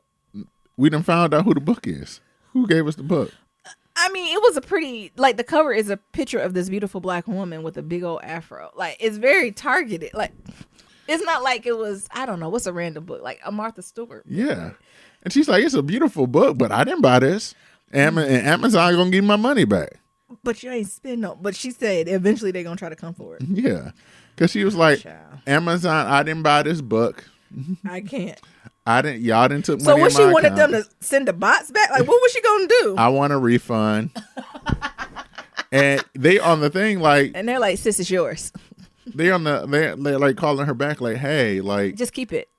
we done found out who the book is. Who gave us the book? I mean, it was a pretty, like, the cover is a picture of this beautiful black woman with a big old afro. Like, it's very targeted. Like, it's not like it was, I don't know, what's a random book? Like a Martha Stewart. Yeah. And she's like, it's a beautiful book, but I didn't buy this. And Amazon gonna give me my money back. But you ain't spend no. But she said eventually they're gonna try to come for it. Yeah. Because she was like, Child. Amazon, I didn't buy this book. I can't. Y'all didn't took money So what in she my wanted account. them to send the bots back? Like, what was she gonna do? I want a refund. And they on the thing like, And they're like, sis, it's yours. they're like calling her back like, hey, like, Just keep it.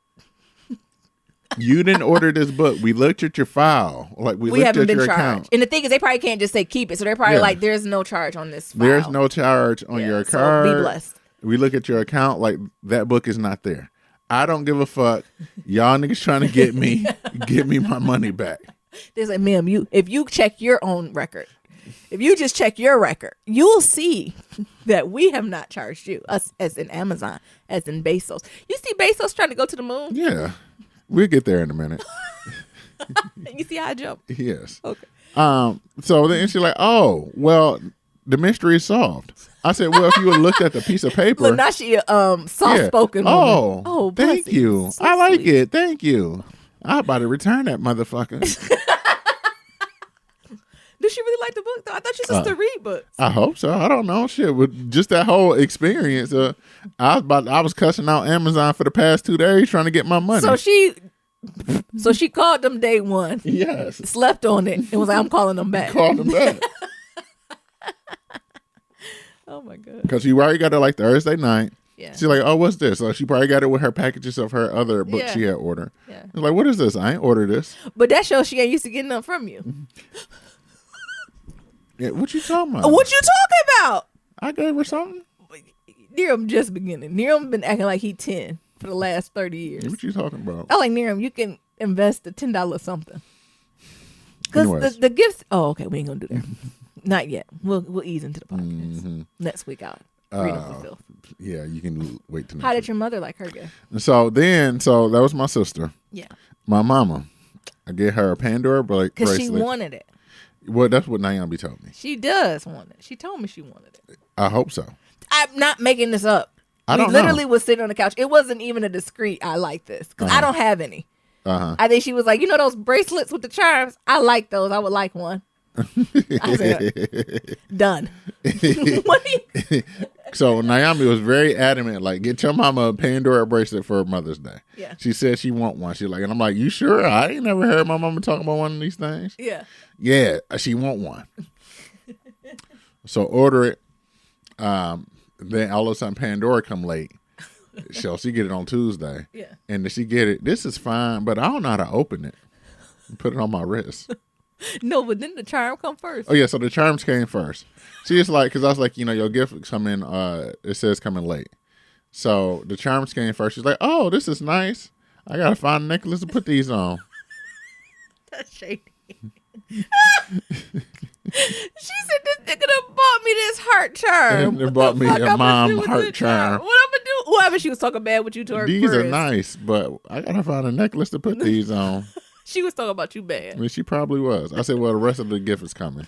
you didn't order this book. We looked at your file. Like we looked haven't at been your charged. account. And the thing is, they probably can't just say keep it. So they're probably Yeah. like, there's no charge on this file. There's no charge on Yeah, your so card. be blessed. We look at your account like that book is not there. I don't give a fuck. Y'all niggas trying to get me my money back. There's like, ma'am, if you check your own record, if you just check your record, you'll see that we have not charged you, us as in Amazon, as in Bezos. You see Bezos trying to go to the moon? Yeah. We'll get there in a minute. You see how I jump? Yes. Okay. So then she's like, oh, well, the mystery is solved. I said, well, if you would looked at the piece of paper. Look, now she soft-spoken woman. Oh, thank bless you. So I like sweet. it. Thank you. I'm about to return that motherfucker. Did she really like the book, though? I thought she was supposed to read books. I hope so. I don't know. Shit, with just that whole experience, I was cussing out Amazon for the past 2 days trying to get my money. So she called them day one, Yes. slept on it, and was like, I'm calling them back. Called them back. Oh, my God. Because you already got it like Thursday night. Yeah. She's like, oh, what's this? So she probably got it with her packages of her other books she had ordered. Yeah. I was like, what is this? I ain't ordered this. But that shows she ain't used to getting them from you. Yeah, what you talking about? What you talking about? I gave her something. Niram just beginning. Niram been acting like he 10 for the last 30 years. What you talking about? I like Niram. You can invest the $10 something. Because Anyways. the gifts. Oh, okay. We ain't gonna do that. Not yet. We'll ease into the podcast next week. I'll read them with Phil. Yeah, you can wait till next How week. did your mother like her gift? So that was my sister. Yeah, My mama. I get her a Pandora because bracelet. she wanted it. Well, that's what Nyambi told me. She does want it. She told me she wanted it. I hope so. I'm not making this up. I don't We literally know. was sitting on the couch. It wasn't even a discreet. I like this because I don't have any. I think she was like, those bracelets with the charms. I like those. I would like one. I said, done. What do you- So Naomi was very adamant, like, get your mama a Pandora bracelet for Mother's Day. Yeah. She said she want one. She's like, and I'm like, you sure? I ain't never heard my mama talking about one of these things. Yeah. Yeah, she want one. So order it. Then all of a sudden Pandora come late. So she get it on Tuesday. Yeah. And then she get it. This is fine, but I don't know how to open it. Put it on my wrist. No, but then the charm come first. Oh yeah, so the charms came first. She just like, because I was like, your gift come in. It says coming late. So the charms came first. She's like, oh, this is nice. I gotta find a necklace to put these on. That's shady. She said this nigga done bought me this heart charm. They bought me a mom heart charm. What I'm gonna do? Whatever she was talking bad with you to her. These are friends. nice, but I gotta find a necklace to put these on. She was talking about you bad. I mean, she probably was. I said, well, the rest of the gift is coming.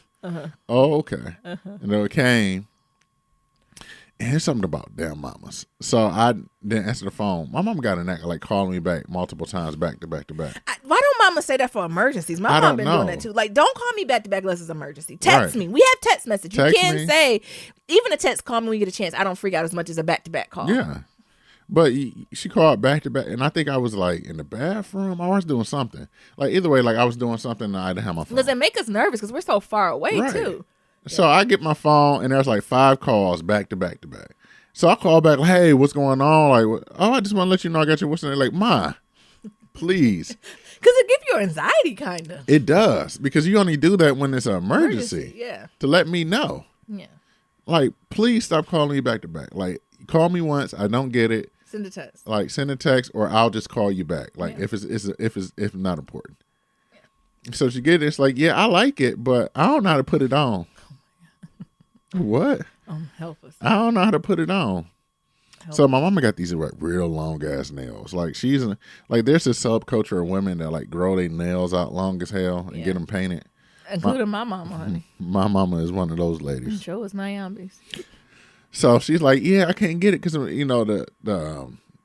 Oh, okay. And then it came. And here's something about damn mamas. So I didn't answer the phone. My mom got a neck, like calling me back multiple times back to back to back. Why don't mama say that for emergencies? My I mom don't been know. doing that too. Like, don't call me back to back unless it's an emergency. Text Right. me. We have text message. You Text can me. say, even a text, call me when you get a chance. I don't freak out as much as a back to back call. Yeah. But she called back to back, and I think I was like in the bathroom. I was doing something. Like either way, like I was doing something and I didn't have my phone. Does it make us nervous because we're so far away Right. too? So I get my phone, and there's like 5 calls back to back to back. So I call back, like, hey, what's going on? Like, oh, I just want to let you know I got your what's name. Like, Ma, please. Because it gives you anxiety, kind of. It does, because you only do that when it's an emergency. Yeah. To let me know. Yeah. Like, please stop calling me back to back. Like, call me once, I don't get it. Send a text. Like, send a text, or I'll just call you back. Like, Yeah. if not important. Yeah. So she get it. It's like, yeah, I like it, but I don't know how to put it on. What? Help us. I don't know how to put it on. So my mama got these like real long ass nails. Like there's this subculture of women that like grow their nails out long as hell and get them painted. Including my mama, honey. My mama is one of those ladies. Show us Nyambi's. So she's like, yeah, I can't get it because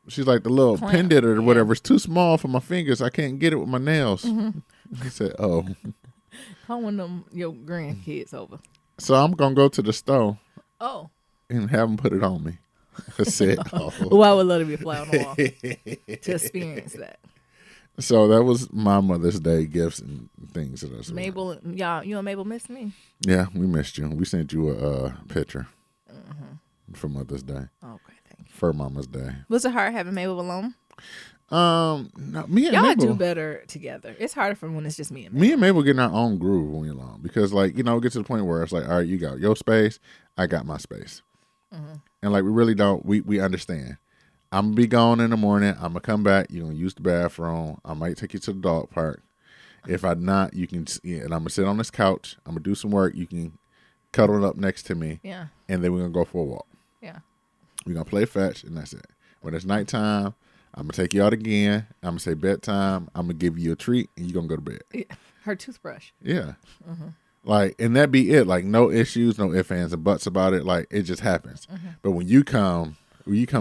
she's like the little pendant or whatever. It's too small for my fingers. I can't get it with my nails. He said, oh. Call one of them your grandkids over. So I'm gonna go to the store. Oh. And have them put it on me. I said, oh. Well, I would love to be a fly on the wall to experience that. So that was my Mother's Day gifts and things that us. Mabel, you and Mabel missed me. Yeah, we missed you. We sent you a picture for Mother's Day. Okay, thank you. For Mama's Day. Was it hard having Mabel alone? No, me and Y'all Mabel do better together. It's harder for when it's just me and Mabel. Me and Mabel getting our own groove when we alone because, like, it gets to the point where it's like, all right, you got your space, I got my space, and like we really don't. We understand. I'm gonna be gone in the morning. I'm gonna come back. You're gonna use the bathroom. I might take you to the dog park. If I'm not, you can. And I'm gonna sit on this couch. I'm gonna do some work. You can cuddle up next to me. Yeah. And then we're gonna go for a walk. Yeah. We're gonna play fetch, and that's it. When it's nighttime, I'm gonna take you out again. I'm gonna say bedtime. I'm gonna give you a treat, and you're gonna go to bed. Yeah. Her toothbrush. Yeah. Like, and that be it. Like, no issues, no ifs, ands, and buts about it. Like, it just happens. But when you come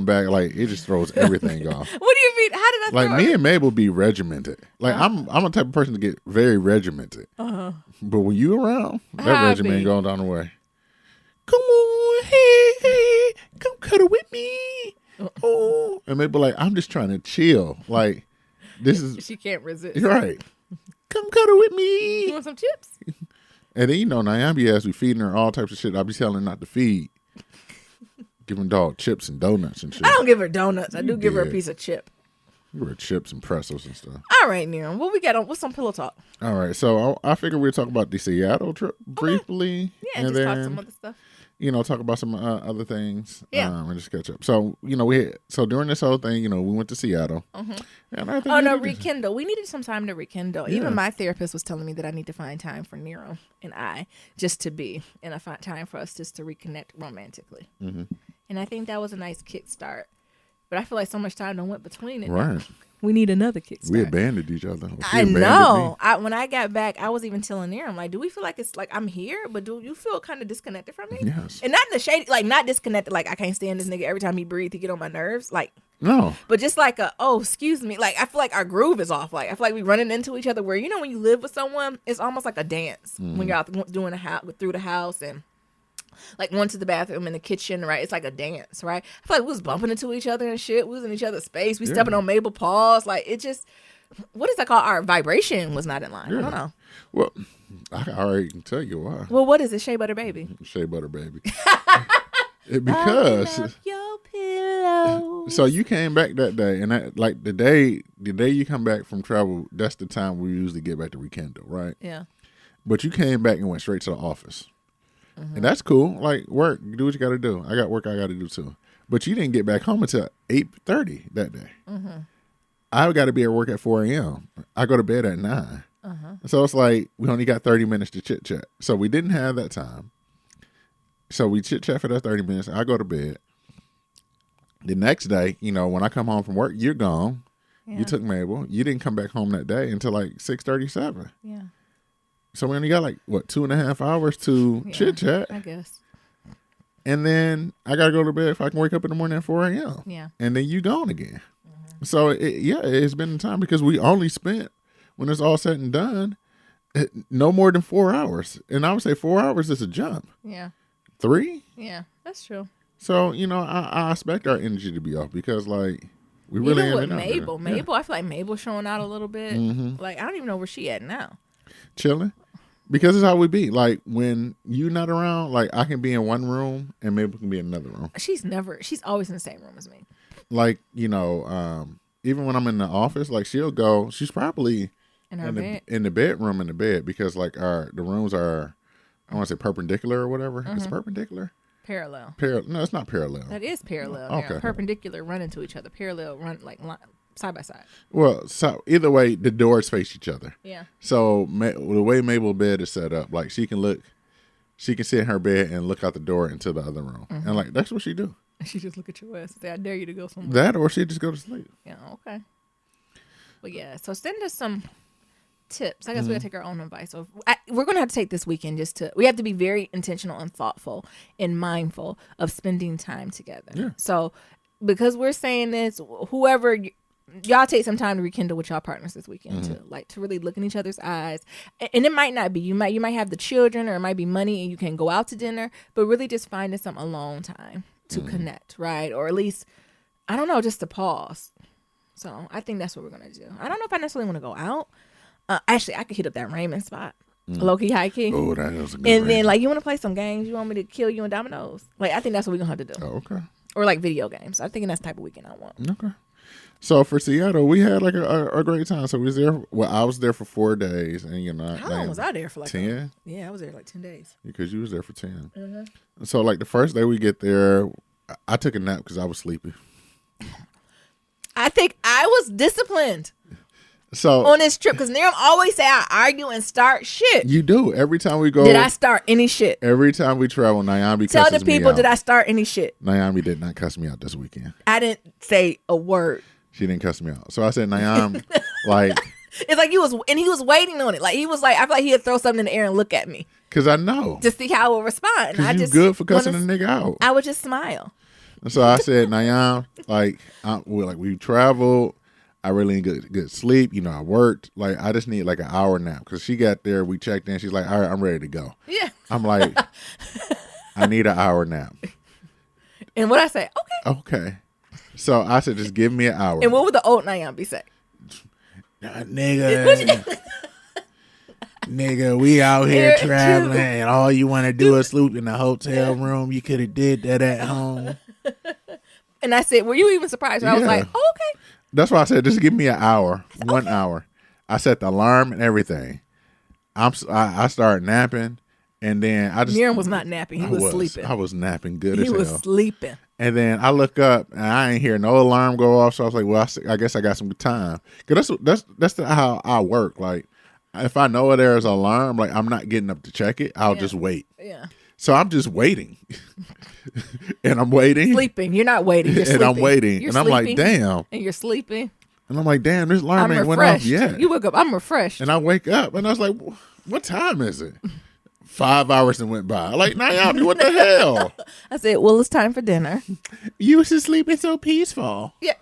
back, like, it just throws everything off. What do you mean? How did I Like, throw me it? and Mabel be regimented. Like, I'm a type of person to get very regimented. But when you around, that I regimen be. going down the way. Come on, hey, come cuddle with me. Oh, and Mabel like, I'm just trying to chill. Like, this is She can't resist. you're right. Come cuddle with You me. want some chips? And then, Nyambi has me feeding her all types of shit. I'll be telling her not to feed. Giving dog chips and donuts and shit. I don't give her donuts. I You do give her a did. piece of chip. You were chips and pretzels and stuff. All right, Neil. What we got on? What's some pillow talk? All right, so I figured we'd talk about the Seattle trip briefly. Yeah, and and just then, talk some other stuff. talk about some other things. Yeah. And just catch up. So, so during this whole thing, we went to Seattle. And I think Oh, we no, did- rekindle. We needed some time to rekindle. Yeah. Even my therapist was telling me that I need to find time for Nero and I just to be and a time for us just to reconnect romantically. Mm-hmm. And I think that was a nice kickstart. But I feel like so much time done went between it. Right. We need another kickstart. We abandoned each other. She I abandoned know. me. When I got back, I was even telling Nero, I'm like, do we feel like it's like I'm here, but do you feel kind of disconnected from me? Yes. And not in the shady, like not disconnected, like I can't stand this nigga every time he breathes, he get on my nerves. Like, No. but just like excuse me. Like I feel like our groove is off. Like I feel like we running into each other where, when you live with someone, it's almost like a dance when you're out doing through the house and like going to the bathroom in the kitchen, right? It's like a dance, right? I feel like we was bumping into each other and shit. We was in each other's space. We stepping on Mabel paws. Like it just, what is that called? Our vibration was not in line. Yeah. I don't know. Well, I already can tell you why. Well, what is it? Shea Butter Baby. Shea Butter Baby. Because Your pillow. so you came back that day, and that, like the day you come back from travel, that's the time we usually get back to rekindle, right? Yeah. But you came back and went straight to the office. And that's cool. Like, work, do what you got to do. I got work I got to do too. But you didn't get back home until 8:30 that day. I got to be at work at 4 a.m. I go to bed at 9. So it's like we only got 30 minutes to chit chat. So we didn't have that time. So we chit chat for that 30 minutes. I go to bed. The next day, when I come home from work, you're gone. Yeah. You took Mabel. You didn't come back home that day until like 6:37. Yeah. So we only got 2.5 hours to chit chat. I guess. And then I got to go to bed if I can wake up in the morning at 4 a.m. Yeah. And then you gone again. So, it's been time because we only spent, when it's all said and done, no more than 4 hours. And I would say 4 hours is a jump. Yeah. 3? Yeah. That's true. So, I expect our energy to be off because, we really Even with ain't Mabel. out there. Mabel, I feel like Mabel's showing out a little bit. Like, I don't even know where she at now. Chilling. Because it's how we be. Like, when you not around, I can be in one room and Mabel can be in another room. She's always in the same room as me. Even when I'm in the office, she's probably In her bed. in the bedroom in the bed because the rooms are, I want to say perpendicular or whatever. It's perpendicular. Parallel. No, it's not parallel. That is parallel. Okay. Yeah. Perpendicular run into each other. Parallel run side by side. Well, so either way, the doors face each other. Yeah. So the way Mabel's bed is set up, she can sit in her bed and look out the door into the other room, and that's what she do. She just look at your ass and say, I dare you to go somewhere. That or she just go to sleep. Yeah, okay. But yeah, so send us some tips. I guess we gotta take our own advice. So we're gonna have to take this weekend we have to be very intentional and thoughtful and mindful of spending time together. Yeah. So because we're saying this, whoever y'all take some time to rekindle with y'all partners this weekend to really look in each other's eyes. And it might not be you might have the children or it might be money and you can go out to dinner, but really just finding some alone time to connect, right? Or at least, I don't know, just to pause. So I think that's what we're going to do. I don't know if I necessarily want to go out. Actually, I could hit up that Raymond spot. Low-key, high-key. Oh, that was a good And then, range. you want to play some games? You want me to kill you in dominoes? I think that's what we're going to have to do. Oh, okay. Or, video games. I think that's the type of weekend I want. Okay. So for Seattle, we had a great time. So we was there. Well, I was there for 4 days, and How long was I there for? 10. Yeah, I was there 10 days. Because you was there for 10. So the first day we get there, I took a nap because I was sleepy. I think I was disciplined So on this trip because Niram always say I argue and start shit. you do every time we go. Did I start any shit? Every time we travel, Nyambi Tell cusses the me people, out. did I start any shit? Nyambi did not cuss me out this weekend. I didn't say a word. She didn't cuss me out. So I said, Nyam, It's like he was waiting on it. He was I feel like he'd throw something in the air and look at me because I know. to see how I would respond. And I Because you just good for cussing wanna- a nigga out. I would just smile. And so I said, Nyam, we traveled. I really need good sleep. I worked. I just need an hour nap. Because she got there, we checked in. She's like, all right, I'm ready to go. Yeah. I'm like, I need an hour nap. And what I say, okay. Okay. So I said, just give me an hour. And what would the old Nyambi say? Nigga, we out here traveling, and all you want to do is sleep in a hotel room. You could have did that at home. And I said, were you even surprised? And I was like, oh, okay. That's why I said, just give me an hour, 1 hour. I set the alarm and everything. I started napping, and then I just. Miriam was not napping. He was sleeping. I was napping good as hell. He was sleeping. And then I look up, and I ain't hear no alarm go off. So I was like, well, I guess I got some time. Because that's how I work. Like, if I know there's an alarm, like, I'm not getting up to check it. I'll just wait. Yeah. So I'm just waiting. And I'm waiting. Sleeping. You're not waiting. You're sleeping. And I'm waiting. You're and I'm sleeping, like, damn. And you're sleeping. And I'm like, damn, this alarm ain't went off yet. You wake up, I'm refreshed. And I wake up, and I was like, what time is it? 5 hours and went by. Like, Naomi, what the hell? I said, well, it's time for dinner. You was just sleeping so peaceful. Yeah.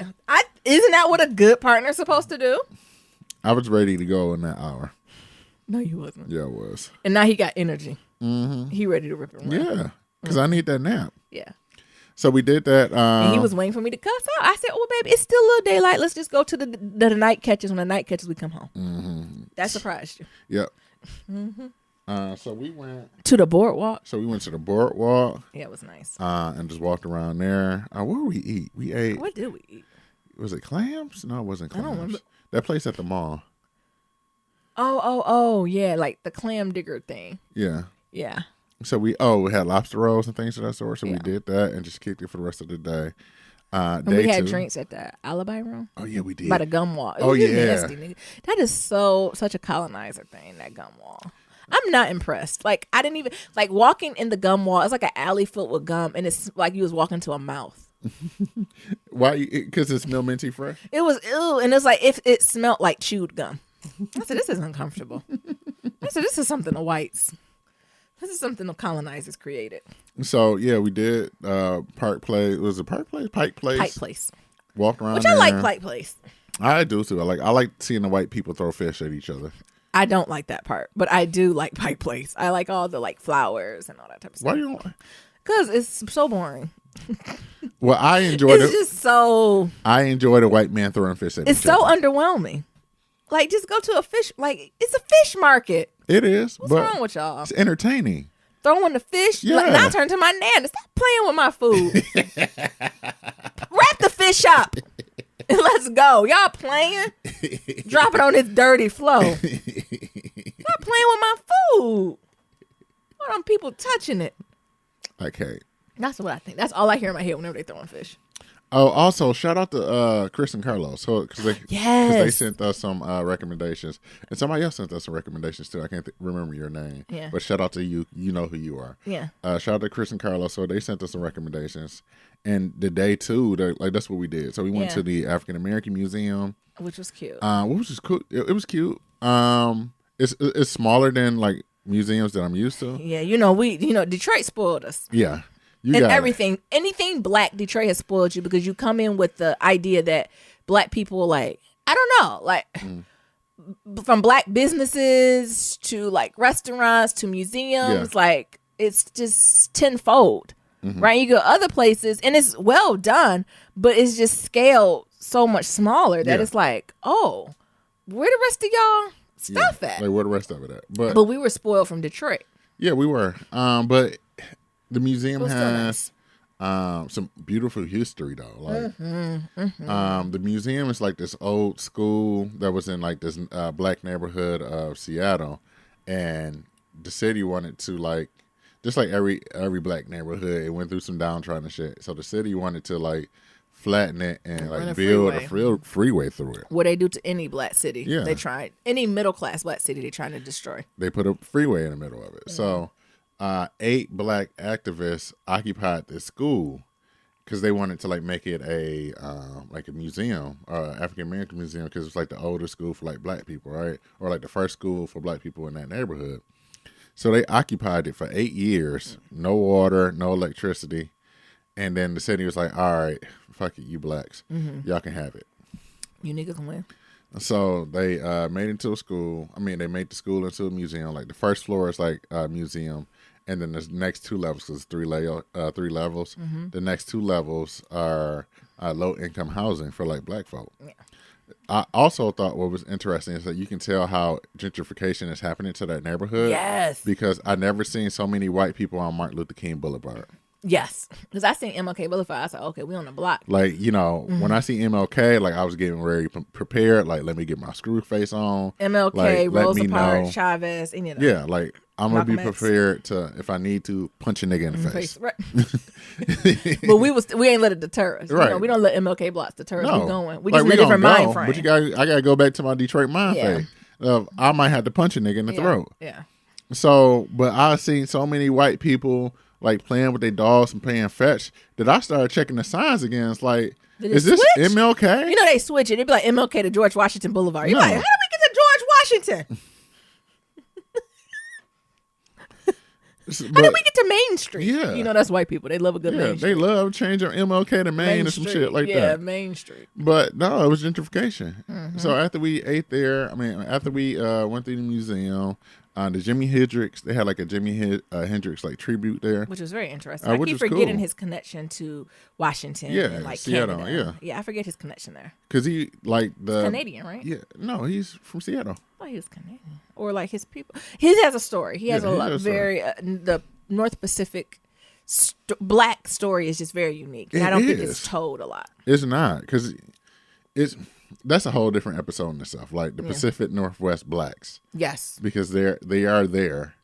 Isn't that what a good partner's supposed to do? I was ready to go in that hour. No, you wasn't. Yeah, I was. And now he got energy. Mm-hmm. He ready to rip and run. Yeah, because I need that nap. Yeah. So we did that. And he was waiting for me to cuss out. I said, oh, baby, it's still a little daylight. Let's just go to the night catches. When the night catches, we come home. Mm-hmm. That surprised you. Yep. Mm-hmm. So we went to the boardwalk. So we went to the boardwalk. Yeah, it was nice. And just walked around there. What did we eat? We ate. What did we eat? Was it clams? No, it wasn't clams. I don't remember. That place at the mall. Oh, yeah, like the clam digger thing. Yeah. Yeah. So we had lobster rolls and things of that sort. So we did that and just kicked it for the rest of the day. And we had drinks at the Alibi Room. Oh yeah, we did. By the gum wall. Nasty, nigga. That is such a colonizer thing. That gum wall. I'm not impressed. Like I didn't even like walking in the gum wall. It's like an alley filled with gum, and it's like you was walking to a mouth. Why? Because it smelled minty fresh. It was ew, and it's like if it smelled like chewed gum. I said, this is uncomfortable. I said, this is something the whites. This is something the colonizers created. So yeah, we did Park Place. Was it Park Place? Pike Place. Pike Place. Walked around. Which I like Pike Place. I do too. I like seeing the white people throw fish at each other. I don't like that part, but I do like Pike Place. I like all the like flowers and all that type of stuff. Why do you don't? Because it's so boring. Well, I enjoy it. It's just so. I enjoy the white man throwing fish at each other. It's so underwhelming. Like, just go to a fish. Like, it's a fish market. It is. What's wrong with y'all? It's entertaining. Throwing the fish. Yeah. Like, now I turn to my nana. Stop playing with my food. Wrap the fish up. And let's go. Y'all playing? Drop it on this dirty floor. Stop playing with my food. Why don't people touching it? Okay. That's what I think. That's all I hear in my head whenever they throwing fish. Oh, also shout out to Chris and Carlos. So because they sent us some recommendations, and somebody else sent us some recommendations too. I can't remember your name. Yeah. But shout out to you. You know who you are. Yeah. Shout out to Chris and Carlos. So they sent us some recommendations, and the day too, that's what we did. So we went to the African American Museum, which was cute. Which was cool. It was cute. It's smaller than like museums that I'm used to. Yeah, Detroit spoiled us. Yeah. And everything, anything black, Detroit has spoiled you because you come in with the idea that black people, like, I don't know, like from black businesses to like restaurants to museums, like it's just tenfold, right? You go other places and it's well done, but it's just scaled so much smaller that it's like, oh, where the rest of y'all stuff at? Like where the rest of it at? But we were spoiled from Detroit. Yeah, we were. But the museum has some beautiful history though. Like the museum is like this old school that was in like this black neighborhood of Seattle, and the city wanted to like just like every black neighborhood, it went through some downtrodden shit. So the city wanted to like flatten it and like build a freeway through it. What they do to any black city. Yeah. They tried. Any middle class black city they trying to destroy. They put a freeway in the middle of it. So 8 black activists occupied this school because they wanted to like make it a like a museum, African American museum, because it's like the older school for like black people, right? Or like the first school for black people in that neighborhood. So they occupied it for 8 years, no water, no electricity, and then the city was like, "All right, fuck it, you blacks, y'all can have it. You niggas can win." So they made it into a school. I mean, they made the school into a museum. Like the first floor is like a museum. And then the next 2 levels, because 3 levels. The next 2 levels are low-income housing for, like, black folk. Yeah. I also thought what was interesting is that you can tell how gentrification is happening to that neighborhood. Yes. Because I never seen so many white people on Martin Luther King Boulevard. Yes, because I seen MLK Boulevard. I said, okay, we on the block. Like, when I see MLK, like I was getting very prepared. Like, let me get my screw face on. MLK, like, Rosa Parks, Chavez, any of that. Yeah, like I'm gonna be Malcolm X. prepared to, if I need to, punch a nigga in the face. Right. But we ain't let it deter us. Right. We don't let MLK blocks deter us. No. We going. We Like, just in a different gonna mind frame. But I gotta go back to my Detroit mind Yeah. frame. I might have to punch a nigga in the throat. Yeah. So, but I've seen so many white people like playing with their dogs and playing fetch that I started checking the signs again. It's like, Did is it this switch? MLK? You know they switch it. It'd be like MLK to George Washington Boulevard. You're No. like, how did we get to George Washington? How did we get to Main Street? Yeah. You know, that's white people. They love a good Yeah, Main Street. they love changing MLK to Maine or some Street. shit like yeah, that. Main Street. But no, it was gentrification. So after we ate there, after we went through the museum, the Jimi Hendrix, they had like a Jimi Hendrix like tribute there. Which was very interesting. I which keep was forgetting cool. his connection to Washington Yeah, and like Seattle, Canada. yeah. I forget his connection there. Cause he like the Canadian, right? Yeah, no, he's from Seattle. Oh, he was Canadian. Or like his people. He has a story. He has Yeah, a he lot, has a story. very the North Pacific black story is just very unique. And It I don't think is. it's told a lot. It's not, cause that's a whole different episode in itself. Like the Pacific Northwest blacks, Yes. because they are there.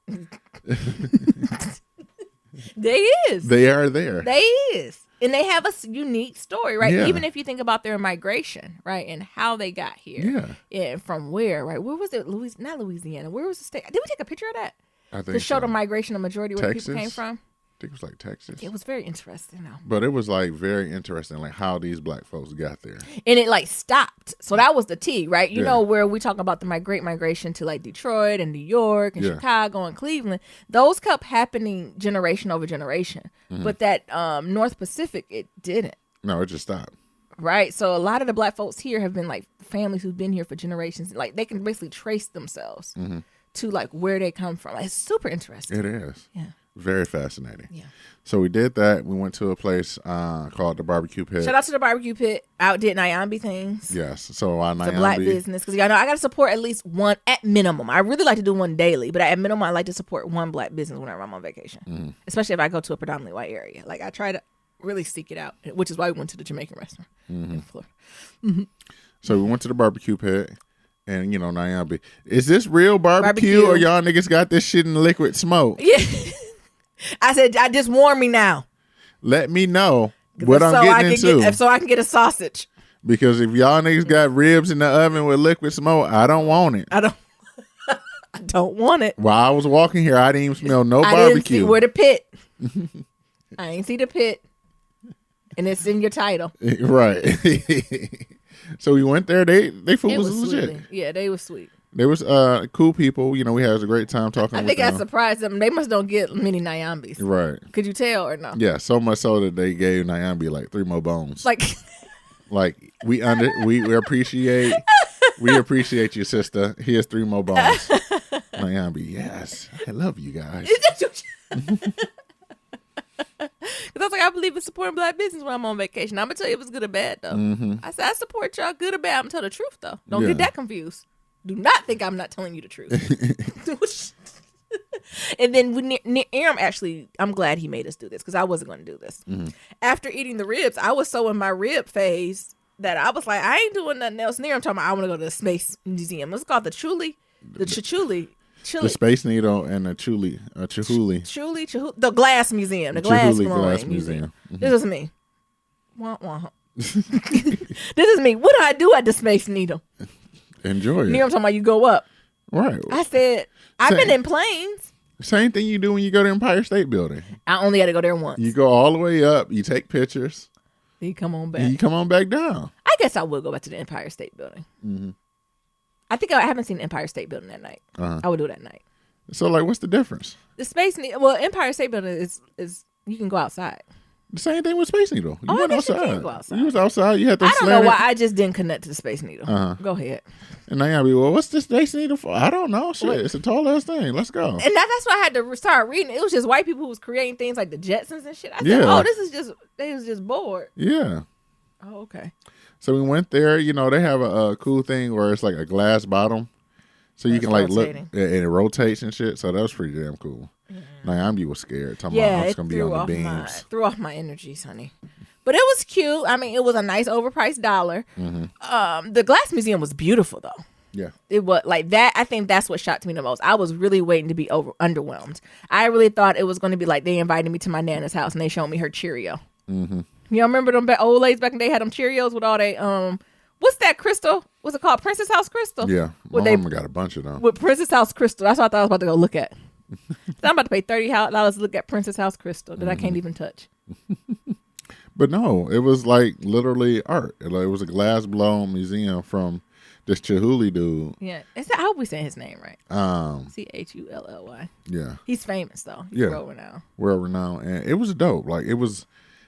They is. They are there. They is. And they have a unique story, right? Yeah. Even if you think about their migration, right? And how they got here. Yeah. And from where, right? Where was it? Not Louisiana. Where was the state? Did we take a picture of that? I think To show so. the migration of majority where Texas? people came from? I think it was like Texas. It was very interesting, though. But it was like very interesting, like how these black folks got there. And it like stopped. So that was the T, right? You Yeah. know, where we talk about the great migration to like Detroit and New York and Yeah. Chicago and Cleveland. Those kept happening generation over generation. Mm-hmm. But that North Pacific, it didn't. No, it just stopped. Right. So a lot of the black folks here have been like families who've been here for generations. Like they can basically trace themselves to like where they come from. Like, it's super interesting. It is. Yeah. Very fascinating. Yeah. So we did that. We went to a place called the Barbecue Pit. Shout out to the Barbecue Pit. Outdid Nyambi things. Yes. So It's a black business because y'all know I got to support at least one at minimum. I really like to do one daily, but at minimum I like to support one black business whenever I'm on vacation, especially if I go to a predominantly white area. Like I try to really seek it out, which is why we went to the Jamaican restaurant in Florida. So we went to the Barbecue Pit. And, Nyambi, is this real barbecue Barbecue. or y'all niggas got this shit in liquid smoke? Yeah. I said, just warn me now. Let me know what I'm getting into. So I can get a sausage. Because if y'all niggas got ribs in the oven with liquid smoke, I don't want it. I don't want it. While I was walking here, I didn't even smell no I didn't see barbecue. where the pit. I ain't see the pit. And it's in your title. Right. So we went there. They food It was was legit. sweet. Yeah, they was sweet. They was cool people. We had a great time talking I with think I them. surprised them. They must don't get many Nyambis. Right. Could you tell or no? Yeah, so much so that they gave Nyambi like 3 more bones. Like, we appreciate you, sister. Here's 3 more bones. Nyambi, yes. I love you guys. because I was like, I believe in supporting black business when I'm on vacation. I'm gonna tell you if it's good or bad though. I said I support y'all, good or bad. I'm gonna tell the truth though. Don't Yeah. get that confused. Do not think I'm not telling you the truth. And then Aram actually, I'm glad he made us do this because I wasn't going to do this. After eating the ribs, I was so in my rib phase that I was like, I ain't doing nothing else. Near I'm talking about I want to go to the Space Museum. It's called the Chichuli. The Space Needle and the Chihuly. The Glass Museum. The Glass Glass Museum. Mhm. This is me. Wah, wah. This is me. What do I do at the Space Needle? Enjoy it. Near I'm talking about you go up. Right. I said, I've been in planes. Same thing you do when you go to Empire State Building. I only had to go there once. You go all the way up, you take pictures, You come on back. and you come on back down. I guess I will go back to the Empire State Building. I think I haven't seen the Empire State Building that night. I would do it at night. So, like, what's the difference? Empire State Building is you can go outside. The same thing with Space Needle. You Oh, I went guess you outside. can go outside. You was outside. You had to I don't slam know it. why I just didn't connect to the Space Needle. Go ahead. And now y'all be, well, what's this Space Needle for? I don't know. Shit, it's a tall ass thing. Let's go. And that's why I had to start reading. It was just white people who was creating things like the Jetsons and shit. I said, Yeah. they was just bored. Yeah. Oh, okay. So we went there. They have a cool thing where it's like a glass bottom. So you That's can like rotating. look and it rotates and shit. So that was pretty damn cool. Nyambi was scared. Talking about I'm just going to be on the beams. Threw off my energies, honey. But it was cute. I mean, it was a nice overpriced $1. The Glass Museum was beautiful, though. Yeah. It was like that. I think that's what shocked me the most. I was really waiting to be underwhelmed. I really thought it was going to be like they invited me to my Nana's house and they showed me her Cheerio. You remember them old ladies back in the day had them Cheerios with all they what's that crystal? What's it called? Princess House Crystal? Yeah. My mama got a bunch of them. With Princess House Crystal. That's what I thought I was about to go look at. So I'm about to pay $30 to look at Princess House Crystal that I can't even touch. But no, it was like literally art. It was a glass blown museum from this Chihuly dude. Yeah. I hope we saying his name right. Chullly. Yeah. He's famous though. He's world renowned. World renowned. And it was dope. Like it was,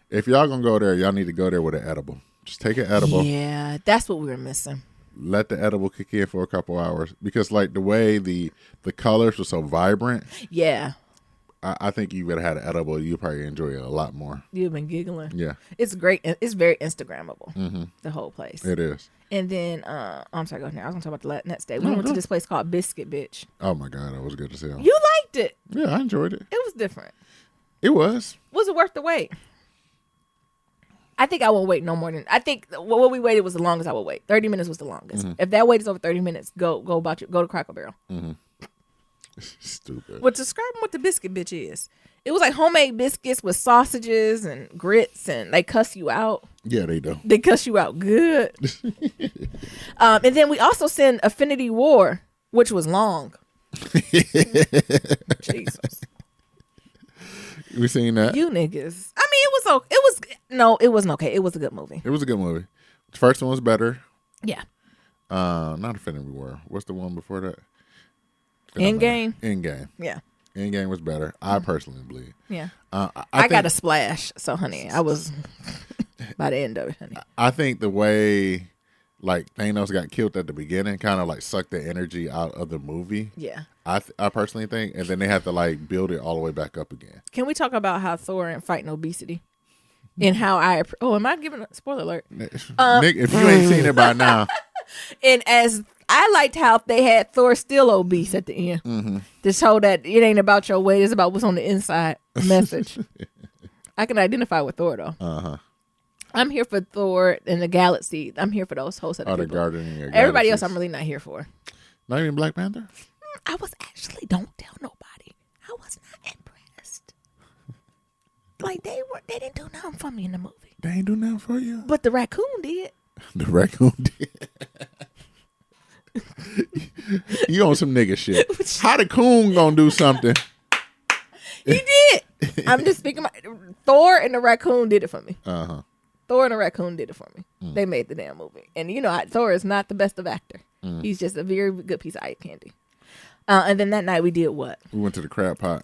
if y'all gonna go there, y'all need to go there with an edible. Just take an edible. Yeah, that's what we were missing. Let the edible kick in for a couple hours. Because like the way the colors were so vibrant. Yeah. I think you would have had an edible. You probably enjoy it a lot more. You've been giggling. Yeah. It's great. It's very Instagrammable, the whole place. It is. And then, I'm sorry, go ahead. I was going to talk about the next day. We went to this place called Biscuit Bitch. Oh, my God. That was good to see. You liked it. Yeah, I enjoyed it. It was different. It was. Was it worth the wait? I think I won't wait no more than, I think what we waited was the longest I would wait. 30 minutes was the longest. If that wait is over 30 minutes, go to Cracker Barrel. Stupid. Well, describe what the Biscuit Bitch is. It was like homemade biscuits with sausages and grits, and they cuss you out. Yeah, they do. They cuss you out good. And then we also sent Affinity War, which was long. Jesus. We seen that? You niggas. I mean, it wasn't okay. It was a good movie. It was a good movie. The first one was better. Yeah. Not Affinity War. What's the one before that? Endgame. Endgame. Yeah. Endgame was better. I personally believe. Yeah. I got a splash, so honey, I was by the end of it, honey. I think the way like Thanos got killed at the beginning kind of like sucked the energy out of the movie. Yeah. I personally think, and then they have to like build it all the way back up again. Can we talk about how Thor ain't fighting obesity? And how am I giving a spoiler alert? Nick, if you ain't seen it by now. And as I liked how they had Thor still obese at the end. To show that it ain't about your weight, it's about what's on the inside message. I can identify with Thor though. I'm here for Thor and the Galaxy. I'm here for those hosts. The gardening. Everybody else I'm really not here for. Not even Black Panther? I was actually, don't tell nobody, I was not impressed. Like they didn't do nothing for me in the movie. They ain't do nothing for you? But the raccoon did. The raccoon did. You on some nigga shit. How the coon gonna do something? He did. I'm just speaking. Thor and the raccoon did it for me. Thor and the raccoon did it for me. They made the damn movie, and you know Thor is not the best of actor. He's just a very good piece of eye candy. And then that night we did what? We went to the crab pot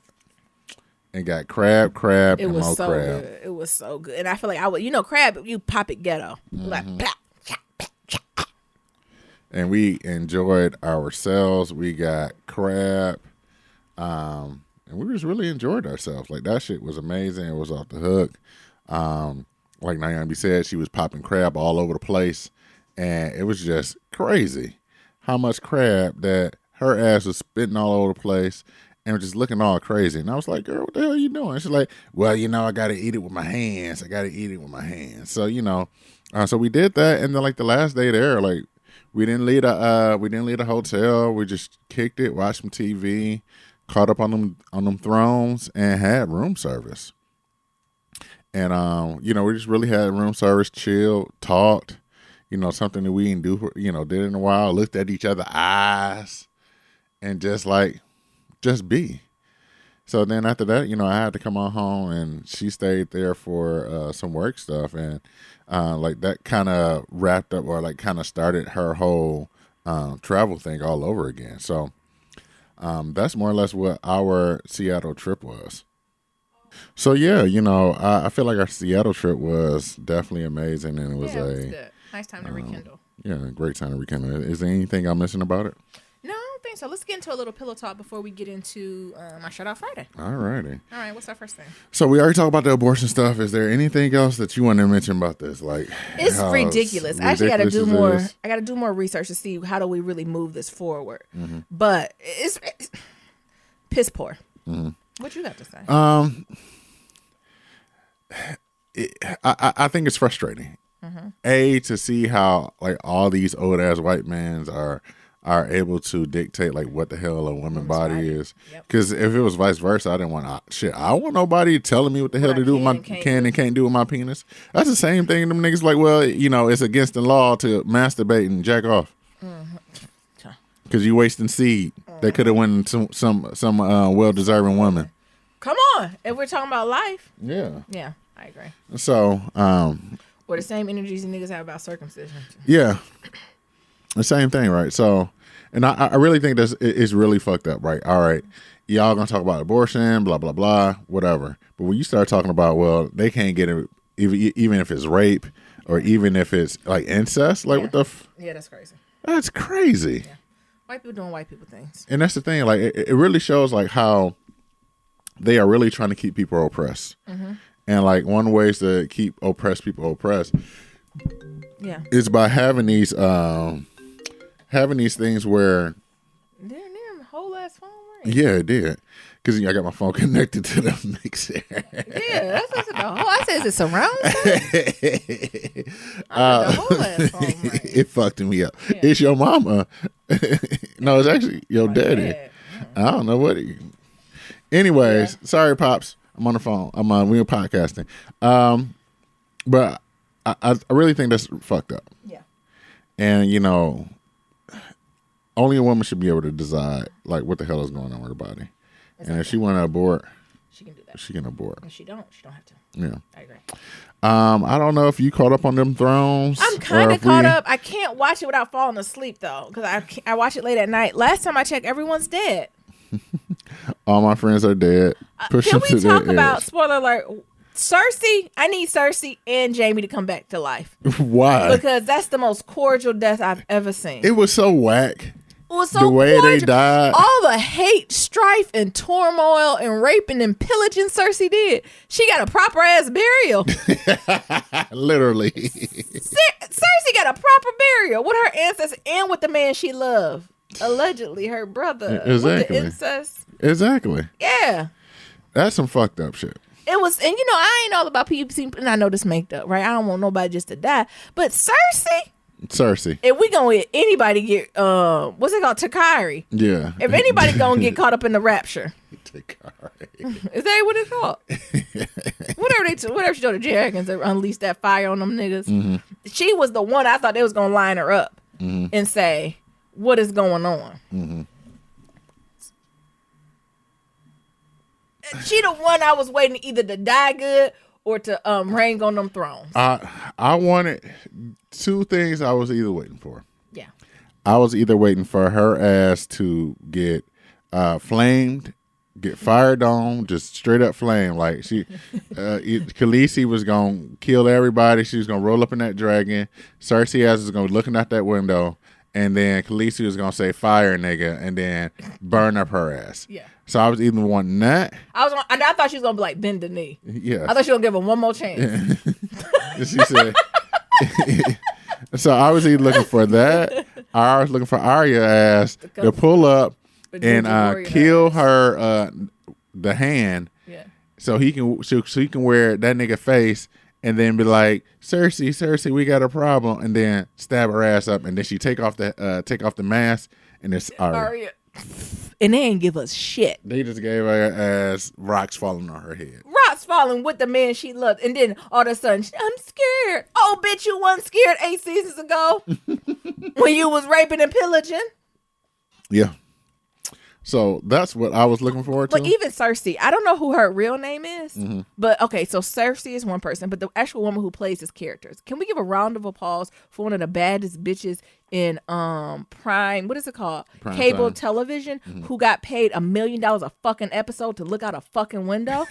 and got crab, it and was more so crab. Good. It was so good, and I feel like I would, crab. You pop it ghetto, like pop. And we enjoyed ourselves. We got crab. And we just really enjoyed ourselves. Like, that shit was amazing. It was off the hook. Like Nyambi said, she was popping crab all over the place. And it was just crazy how much crab that her ass was spitting all over the place and was just looking all crazy. And I was like, girl, what the hell are you doing? She's like, well, I got to eat it with my hands. So, so we did that. And then, like, the last day there, like, we didn't leave a hotel. We just kicked it, watched some TV, caught up on them thrones, and had room service. And we just really had room service, chilled, talked. Something that we didn't do, did in a while. Looked at each other's eyes, and just be. So then after that, I had to come on home, and she stayed there for some work stuff, and like that kind of wrapped up, or like kind of started her whole travel thing all over again. So that's more or less what our Seattle trip was. So yeah, I feel like our Seattle trip was definitely amazing, and it was good. Nice time to rekindle. Yeah, great time to rekindle. Is there anything I'm missing about it? No, I don't think so. Let's get into a little pillow talk before we get into my Shout Out Friday. All righty. All right, what's our first thing? So we already talked about the abortion stuff. Is there anything else that you want to mention about this? Like, it's ridiculous. I actually got to do more. I got to do more research to see how do we really move this forward. But it's piss poor. What you got to say? I think it's frustrating. To see how like all these old ass white men are able to dictate like what the hell a woman's body is. Because if it was vice versa, I didn't want I don't want nobody telling me what the hell to do with my can and can't do with my penis. That's the same thing. Them niggas like, well, it's against the law to masturbate and jack off. Because you wasting seed that could have went to some well deserving woman. Come on, if we're talking about life. Yeah, I agree. So, or the same energies niggas have about circumcision. Yeah, the same thing, right? So, and I really think it's really fucked up, right? All right, y'all gonna talk about abortion, blah blah blah, whatever. But when you start talking about, well, they can't get it, even if it's rape or even if it's like incest, like what the? Yeah, that's crazy. That's crazy. Yeah. White people doing white people things. And that's the thing. Like it really shows like how they are really trying to keep people oppressed. And like one way is to keep oppressed people oppressed. Yeah. Is by having these things where. Damn, whole ass phone ring. Yeah, it did. Because I got my phone connected to the mixer. Yeah, that's what I said. Is it surround sound? The whole ass phone ring. It fucked me up. Yeah. It's your mama. No, it's actually your daddy. Dad. I don't know what. Anyways, sorry, pops. I'm on the phone. We were podcasting. But I really think that's fucked up. Yeah. And only a woman should be able to decide like what the hell is going on with her body. Exactly. And if she want to abort, she can do that. She can abort. If she don't have to. Yeah. I agree. I don't know if you caught up on them Thrones. I'm kind of caught up. I can't watch it without falling asleep though, because I watch it late at night. Last time I checked, everyone's dead. All my friends are dead. Can we talk about, spoiler alert, Cersei? I need Cersei and Jaime to come back to life. Why? Because that's the most cordial death I've ever seen. It was so whack. It was so the way cordial. They died. All the hate, strife, and turmoil, and raping and pillaging Cersei did. She got a proper ass burial. Literally. Cersei got a proper burial with her ancestors and with the man she loved. Allegedly, her brother. Exactly. With the incest. Exactly. Yeah. That's some fucked up shit. It was, and I ain't all about people, and I know this made up, right? I don't want nobody just to die. But Cersei. If we gonna get anybody get what's it called? Takari. Yeah. If anybody gonna get caught up in the rapture. Takari. Is that what it's called? whatever she told the Jerrigans to unleash that fire on them niggas. Mm-hmm. She was the one I thought they was gonna line her up and say, what is going on? Mm-hmm. She the one I was waiting either to die good or to reign on them thrones. I wanted two things I was either waiting for. Yeah. I was either waiting for her ass to get flamed, get fired on, just straight up flame. Like Khaleesi was going to kill everybody. She was going to roll up in that dragon. Cersei ass was going to be looking out that window. And then Khaleesi was going to say, fire, nigga, and then burn up her ass. Yeah. So I was either wanting that. I thought she was going to be like, bend the knee. Yeah. I thought she was going to give him one more chance. She said. So I was either looking for that, or I was looking for Arya ass to pull up and kill her, the hand. Yeah. So he can wear that nigga face. And then be like, Cersei, we got a problem, and then stab her ass up, and then she take off the mask, and it's Arya. And they ain't give us shit. They just gave her ass rocks falling on her head. Rocks falling with the man she loved, and then all of a sudden, I'm scared. Oh, bitch, you wasn't scared 8 seasons ago when you was raping and pillaging. Yeah. So that's what I was looking forward to. But even Cersei, I don't know who her real name is. Mm-hmm. But okay, so Cersei is one person, but the actual woman who plays his characters. Can we give a round of applause for one of the baddest bitches in Prime? What is it called? Prime Cable time. Television, who got paid $1 million a fucking episode to look out a fucking window?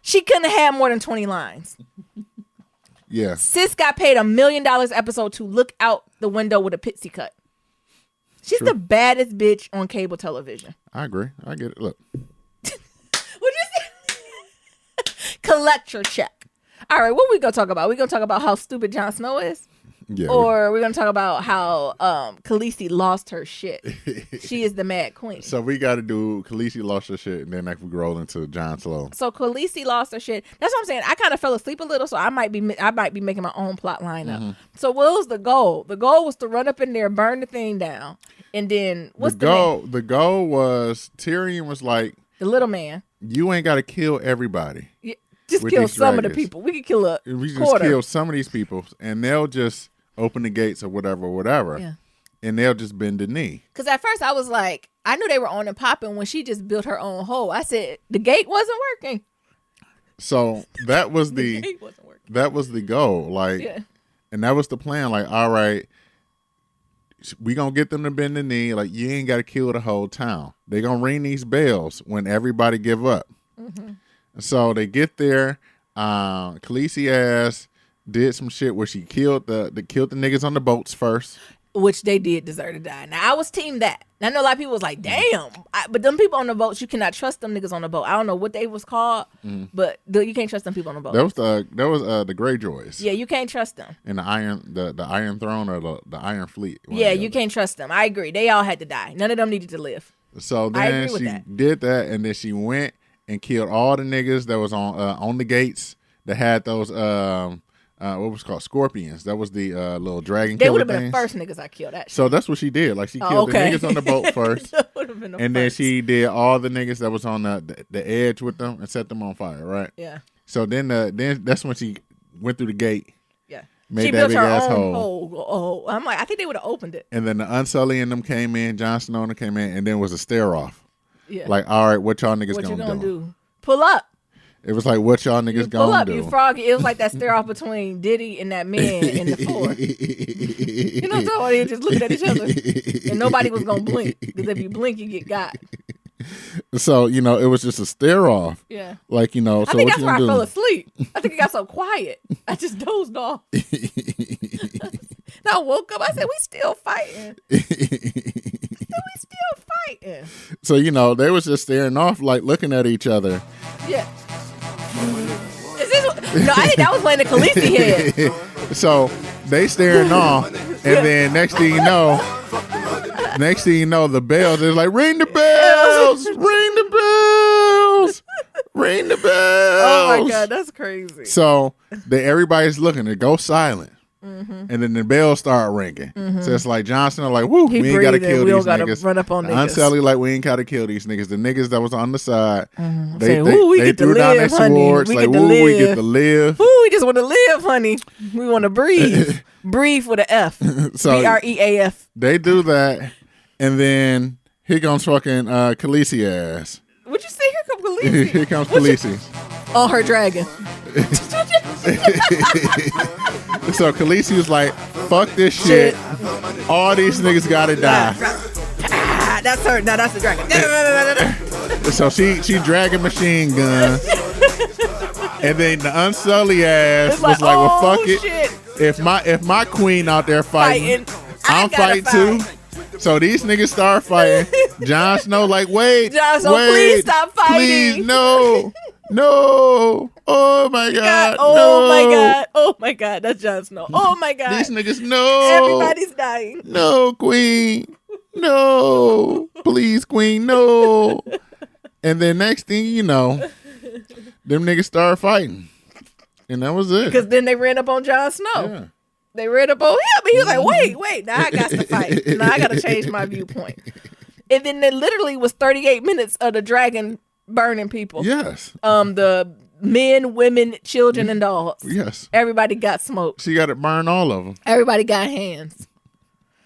She couldn't have had more than 20 lines. Yeah. Sis got paid $1 million episode to look out the window with a pixie cut. She's the baddest bitch on cable television. I agree. I get it. Look. Would you say? Collect your check. All right, what we gonna talk about? We gonna talk about how stupid Jon Snow is? Yeah, or we're gonna talk about how Khaleesi lost her shit. She is the Mad Queen. So we got to do Khaleesi lost her shit, and then I can roll into Jon Snow. So Khaleesi lost her shit. That's what I'm saying. I kind of fell asleep a little, so I might be making my own plot line up. So what was the goal? The goal was to run up in there, burn the thing down, and then what's the goal? The goal was Tyrion was like, the little man. You ain't got to kill everybody. Yeah, just kill some of the people. We could kill a We just quarter. kill some of these people, and they'll just open the gates or whatever. Yeah. And they'll just bend the knee. Because at first I was like, I knew they were on and popping when she just built her own hole. I said the gate wasn't working. So that was the gate wasn't working. That was the goal. Like, and that was the plan. Like, all right, we gonna get them to bend the knee. Like, you ain't got to kill the whole town. They gonna ring these bells when everybody give up. So they get there. Khaleesi ass did some shit where she killed the niggas on the boats first. Which they did deserve to die. Now, I was team that. And I know a lot of people was like, damn. But them people on the boats, you cannot trust them niggas on the boat. I don't know what they was called, but you can't trust them people on the boat. That was the Greyjoys. Yeah, you can't trust them. And the Iron Throne or the Iron Fleet. Yeah, you can't trust them. I agree. They all had to die. None of them needed to live. So then she did that, and then she went and killed all the niggas that was on the gates that had those what was called scorpions. That was the little dragon. They would have been the first niggas I killed. Actually. So that's what she did. Like she killed the niggas on the boat first, and then she did all the niggas that was on the edge with them and set them on fire. Right. Yeah. So then that's when she went through the gate. Yeah. Made she that built big her ass own hole. hole. I'm like, I think they would have opened it. And then the Unsullied and them came in. Jon Snow and them came in, and then it was a stare off. Yeah. Like, all right, what y'all niggas what gonna you gonna do? do? Pull up. It was like, what y'all niggas gonna do? You froggy. It was like that stare off between Diddy and that man in the floor. You know what I'm talking about? They just looking at each other. And nobody was going to blink. Because if you blink, you get got. So, it was just a stare off. Yeah. Like, so I think that's where I do? fell asleep. I think it got so quiet. I just dozed off. I woke up. I said, we still fighting. So, they was just staring off, like looking at each other. Yeah. No, I think that was playing the Khaleesi head. So they staring off, and then next thing you know, the bells is like, ring the bells, ring the bells, ring the bells. Oh my God, that's crazy. So everybody's looking. It goes silent. And then the bells start ringing. So it's like Jon Snow, like, whoo, we ain't got to kill these niggas. Run up on niggas. Unsullied, like, we ain't got to kill these niggas. The niggas that was on the side, they threw down their swords, like, woo, we get to live. Ooh, we just want to live, honey. We want to breathe. Breathe with an F. So BREAF. They do that, and then here comes fucking Khaleesi ass. What'd you say? Here comes Khaleesi. Here comes Khaleesi. On her dragon. So Khaleesi was like, fuck this shit. All these niggas gotta die. That's her. No, that's the dragon. So she dragging machine gun. And then the Unsullied ass was like, well, fuck it. Shit. If my queen out there fighting, I'm fighting too. So these niggas start fighting. Jon Snow like, wait, Jon Snow, wait, please stop fighting. Please, no. No. Oh my God. Oh no. my God. Oh my God. That's Jon Snow. Oh my God. These niggas, no. Everybody's dying. No, queen. No. Please, queen, no. And then next thing you know, them niggas start fighting. And that was it. Because then they ran up on Jon Snow. Yeah. They ran up on him. And he was like, wait. Now I got to fight. Now I got to change my viewpoint. And then there literally was 38 minutes of the dragon burning people. Yes. The men, women, children, and dogs. Yes. Everybody got smoked. She got to burn all of them. Everybody got hands.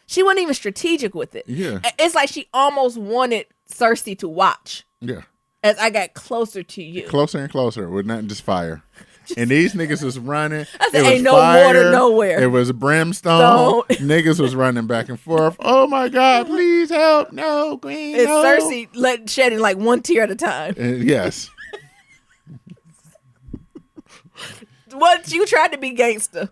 She wasn't even strategic with it. Yeah. It's like she almost wanted Cersei to watch. Yeah. As I got closer to you. Closer and closer with nothing, just fire. And these niggas was running. I said, it was ain't no fire. water nowhere. It was brimstone. Niggas was running back and forth. Oh my God, please help. No, queen. It's no. Cersei shedding like one tear at a time. Yes. What you tried to be gangster.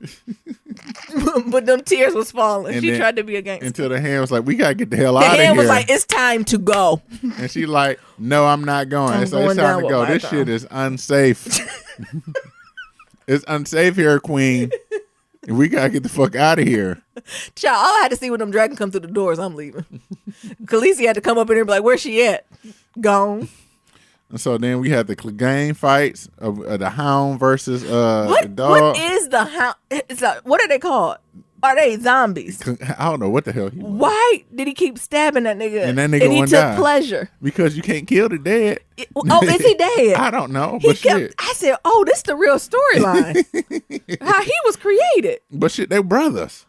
But them tears was falling. And she then, tried to be a gangster. Until the hand was like, we gotta get the hell out of here. The hand was like, it's time to go. And she like, no, I'm not going. It's time to go. This shit is unsafe. It's unsafe here, queen. We gotta get the fuck out of here. Child, all I had to see when them dragons come through the doors, I'm leaving. Khaleesi had to come up in here and be like, where's she at? Gone. And so then we had the gang fights of the hound versus What, the dog. what is the hound? What are they called? Are they zombies? I don't know what the hell he was. Why did he keep stabbing that nigga? And that nigga he wouldn't took die. pleasure. Because you can't kill the dead. Oh, is he dead? I don't know, He but kept, shit. I said, oh, this the real storyline. How he was created. But shit, they brothers.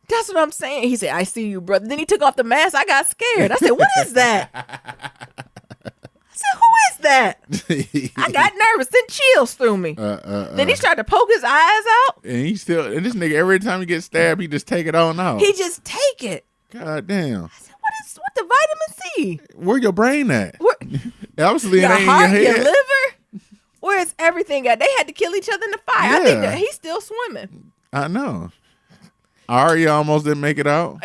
That's what I'm saying. He said, I see you, brother. Then he took off the mask. I got scared. I said, what is that? I said, who is that? I got nervous. Then chills through me. Then he tried to poke his eyes out. And he still, and this nigga, every time he gets stabbed, he just take it on out. He just take it. God damn. I said, what the vitamin C? Where your brain at? Where, Obviously, it your ain't in heart, your your head. liver? Where's everything at? They had to kill each other in the fire. I think Yeah. that he's still swimming. I know. Arya almost didn't make it out.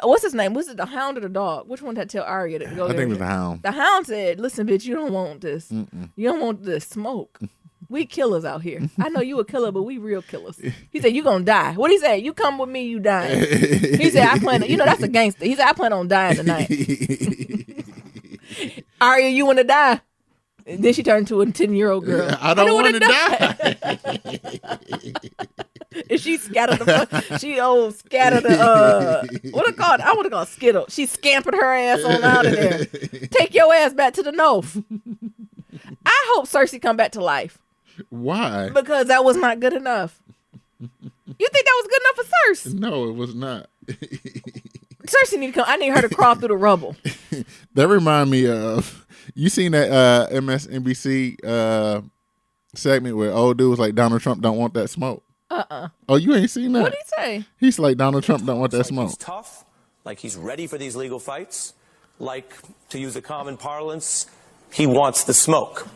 What's his name? Was it the hound or the dog? Which one had to tell Arya to go I there? think it was the hound. The hound said, listen, bitch, you don't want this. You don't want this smoke. We killers out here. I know you a killer, but we real killers. He said, you gonna die. What he say? You come with me, you dying. He said, I plan, that's a gangster. He said, I plan on dying tonight. Arya, you want to die? And then she turned to a 10-year-old girl. I don't want to die. And she scattered scattered what it called? I want to call it Skittle. She scampered her ass on out of there. Take your ass back to the north. I hope Cersei come back to life. Why? Because that was not good enough. You think that was good enough for Cersei? No, it was not. Cersei need to come. I need her to crawl through the rubble. That remind me of, you seen that MSNBC segment where old dude was like, Donald Trump don't want that smoke? Oh, you ain't seen that? What did he say? He's like, Donald Trump don't want that smoke. He's tough, like he's ready for these legal fights, like, to use a common parlance, he wants the smoke.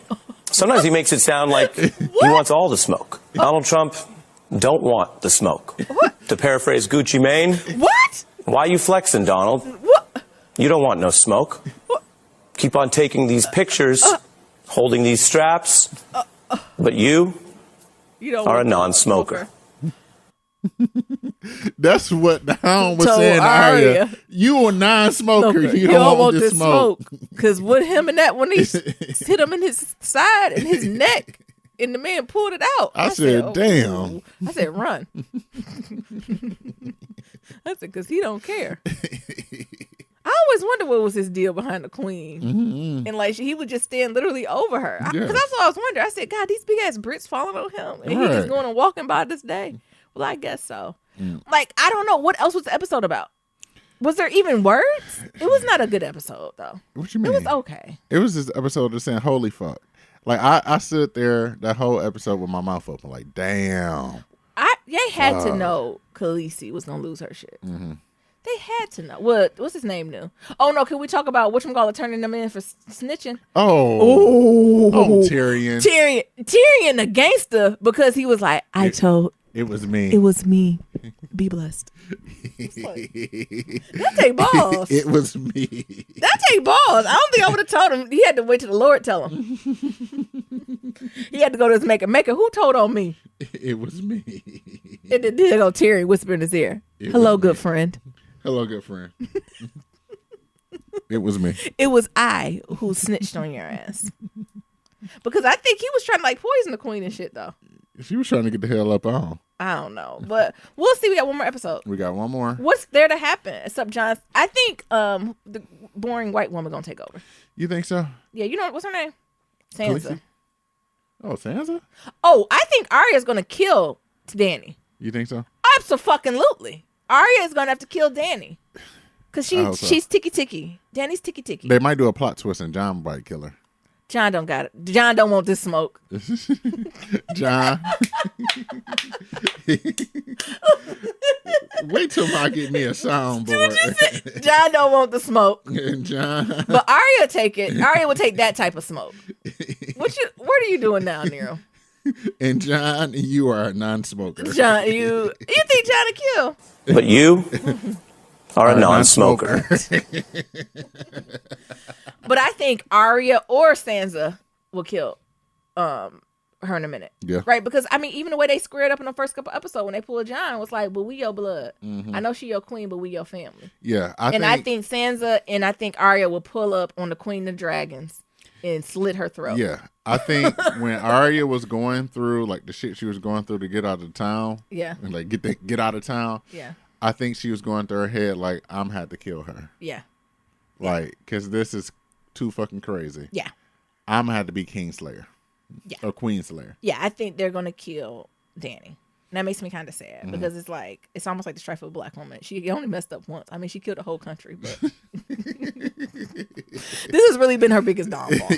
Sometimes he makes it sound like he wants all the smoke. Donald Trump don't want the smoke. What? To paraphrase Gucci Mane, What? why you flexing, Donald? What? You don't want no smoke. What? Keep on taking these pictures, holding these straps, but you don't are a want non-smoker. That's what the hound was Told saying to Arya. Arya. You a non-smoker. Smoker. You don't want this smoke. Because with him and that, when he hit him in his side and his neck, and the man pulled it out. I said, damn. I said, run. I said, because he don't care. I always wonder what was his deal behind the queen. Mm-hmm. And like he would just stand literally over her. Because Yeah. that's what I was wondering. I said, God, these big ass Brits falling on him. And he just Right. going and walking by this day. Well, I guess so. Like, I don't know. What else was the episode about? Was there even words? It was not a good episode, though. What you mean? It was okay. It was this episode of saying, holy fuck. Like, I stood there that whole episode with my mouth open, like, damn. They had to know Khaleesi was going to lose her shit. Mm-hmm. They had to know. What's his name new? Oh, no. Can we talk about whatchamacallit turning them in for snitching? Oh, Tyrion. Tyrion the gangster, because he was like, It was me. it was me. Be blessed. That take balls. It was me. That take balls. I don't think I would have told him. He had to wait till the Lord tell him. He had to go to his maker. Maker, who told on me? It was me. And then there go Terry whisper in his ear. Hello, good friend. Hello, good friend. It was me. It was I who snitched on your ass. Because I think he was trying to like poison the queen and shit, though. She was trying to get the hell up on. I don't know. But we'll see. We got one more episode. We got one more. What's there to happen? Except John. I think the boring white woman gonna take over. You think so? Yeah, you know what's her name? Sansa. Khaleesi? Oh, Sansa? Oh, I think Arya's gonna kill Dany. You think so? Absolutely. Arya is gonna have to kill Dany. Cause I hope so. she's ticky. Dany's ticky. They might do a plot twist and John might kill her. John don't got it. John don't want this smoke. John. Wait till I get me a soundboard. John don't want the smoke. John. But Arya take it. Arya would take that type of smoke. What are you doing now, Nero? And John, you are a non-smoker. John, you think John will kill? But you are a non-smoker. But I think Arya or Sansa will kill her in a minute. Yeah. Right? Because, I mean, even the way they squared up in the first couple episodes when they pulled John was like, but we your blood. I know she your queen, but we your family. Yeah. I think Sansa and I think Arya will pull up on the Queen of Dragons and slit her throat. Yeah. I think when Arya was going through, like, the shit she was going through to get out of town. Yeah. And, like, get out of town. Yeah. I think she was going through her head, like, I'm had to kill her. Yeah. Like, because this is too fucking crazy. Yeah. I'm going to have to be Kingslayer. Yeah. Or Queenslayer. Yeah, I think they're going to kill Dany. And that makes me kind of sad because it's like, it's almost like the strife of a black woman. She only messed up once. I mean, she killed a whole country, but this has really been her biggest downfall.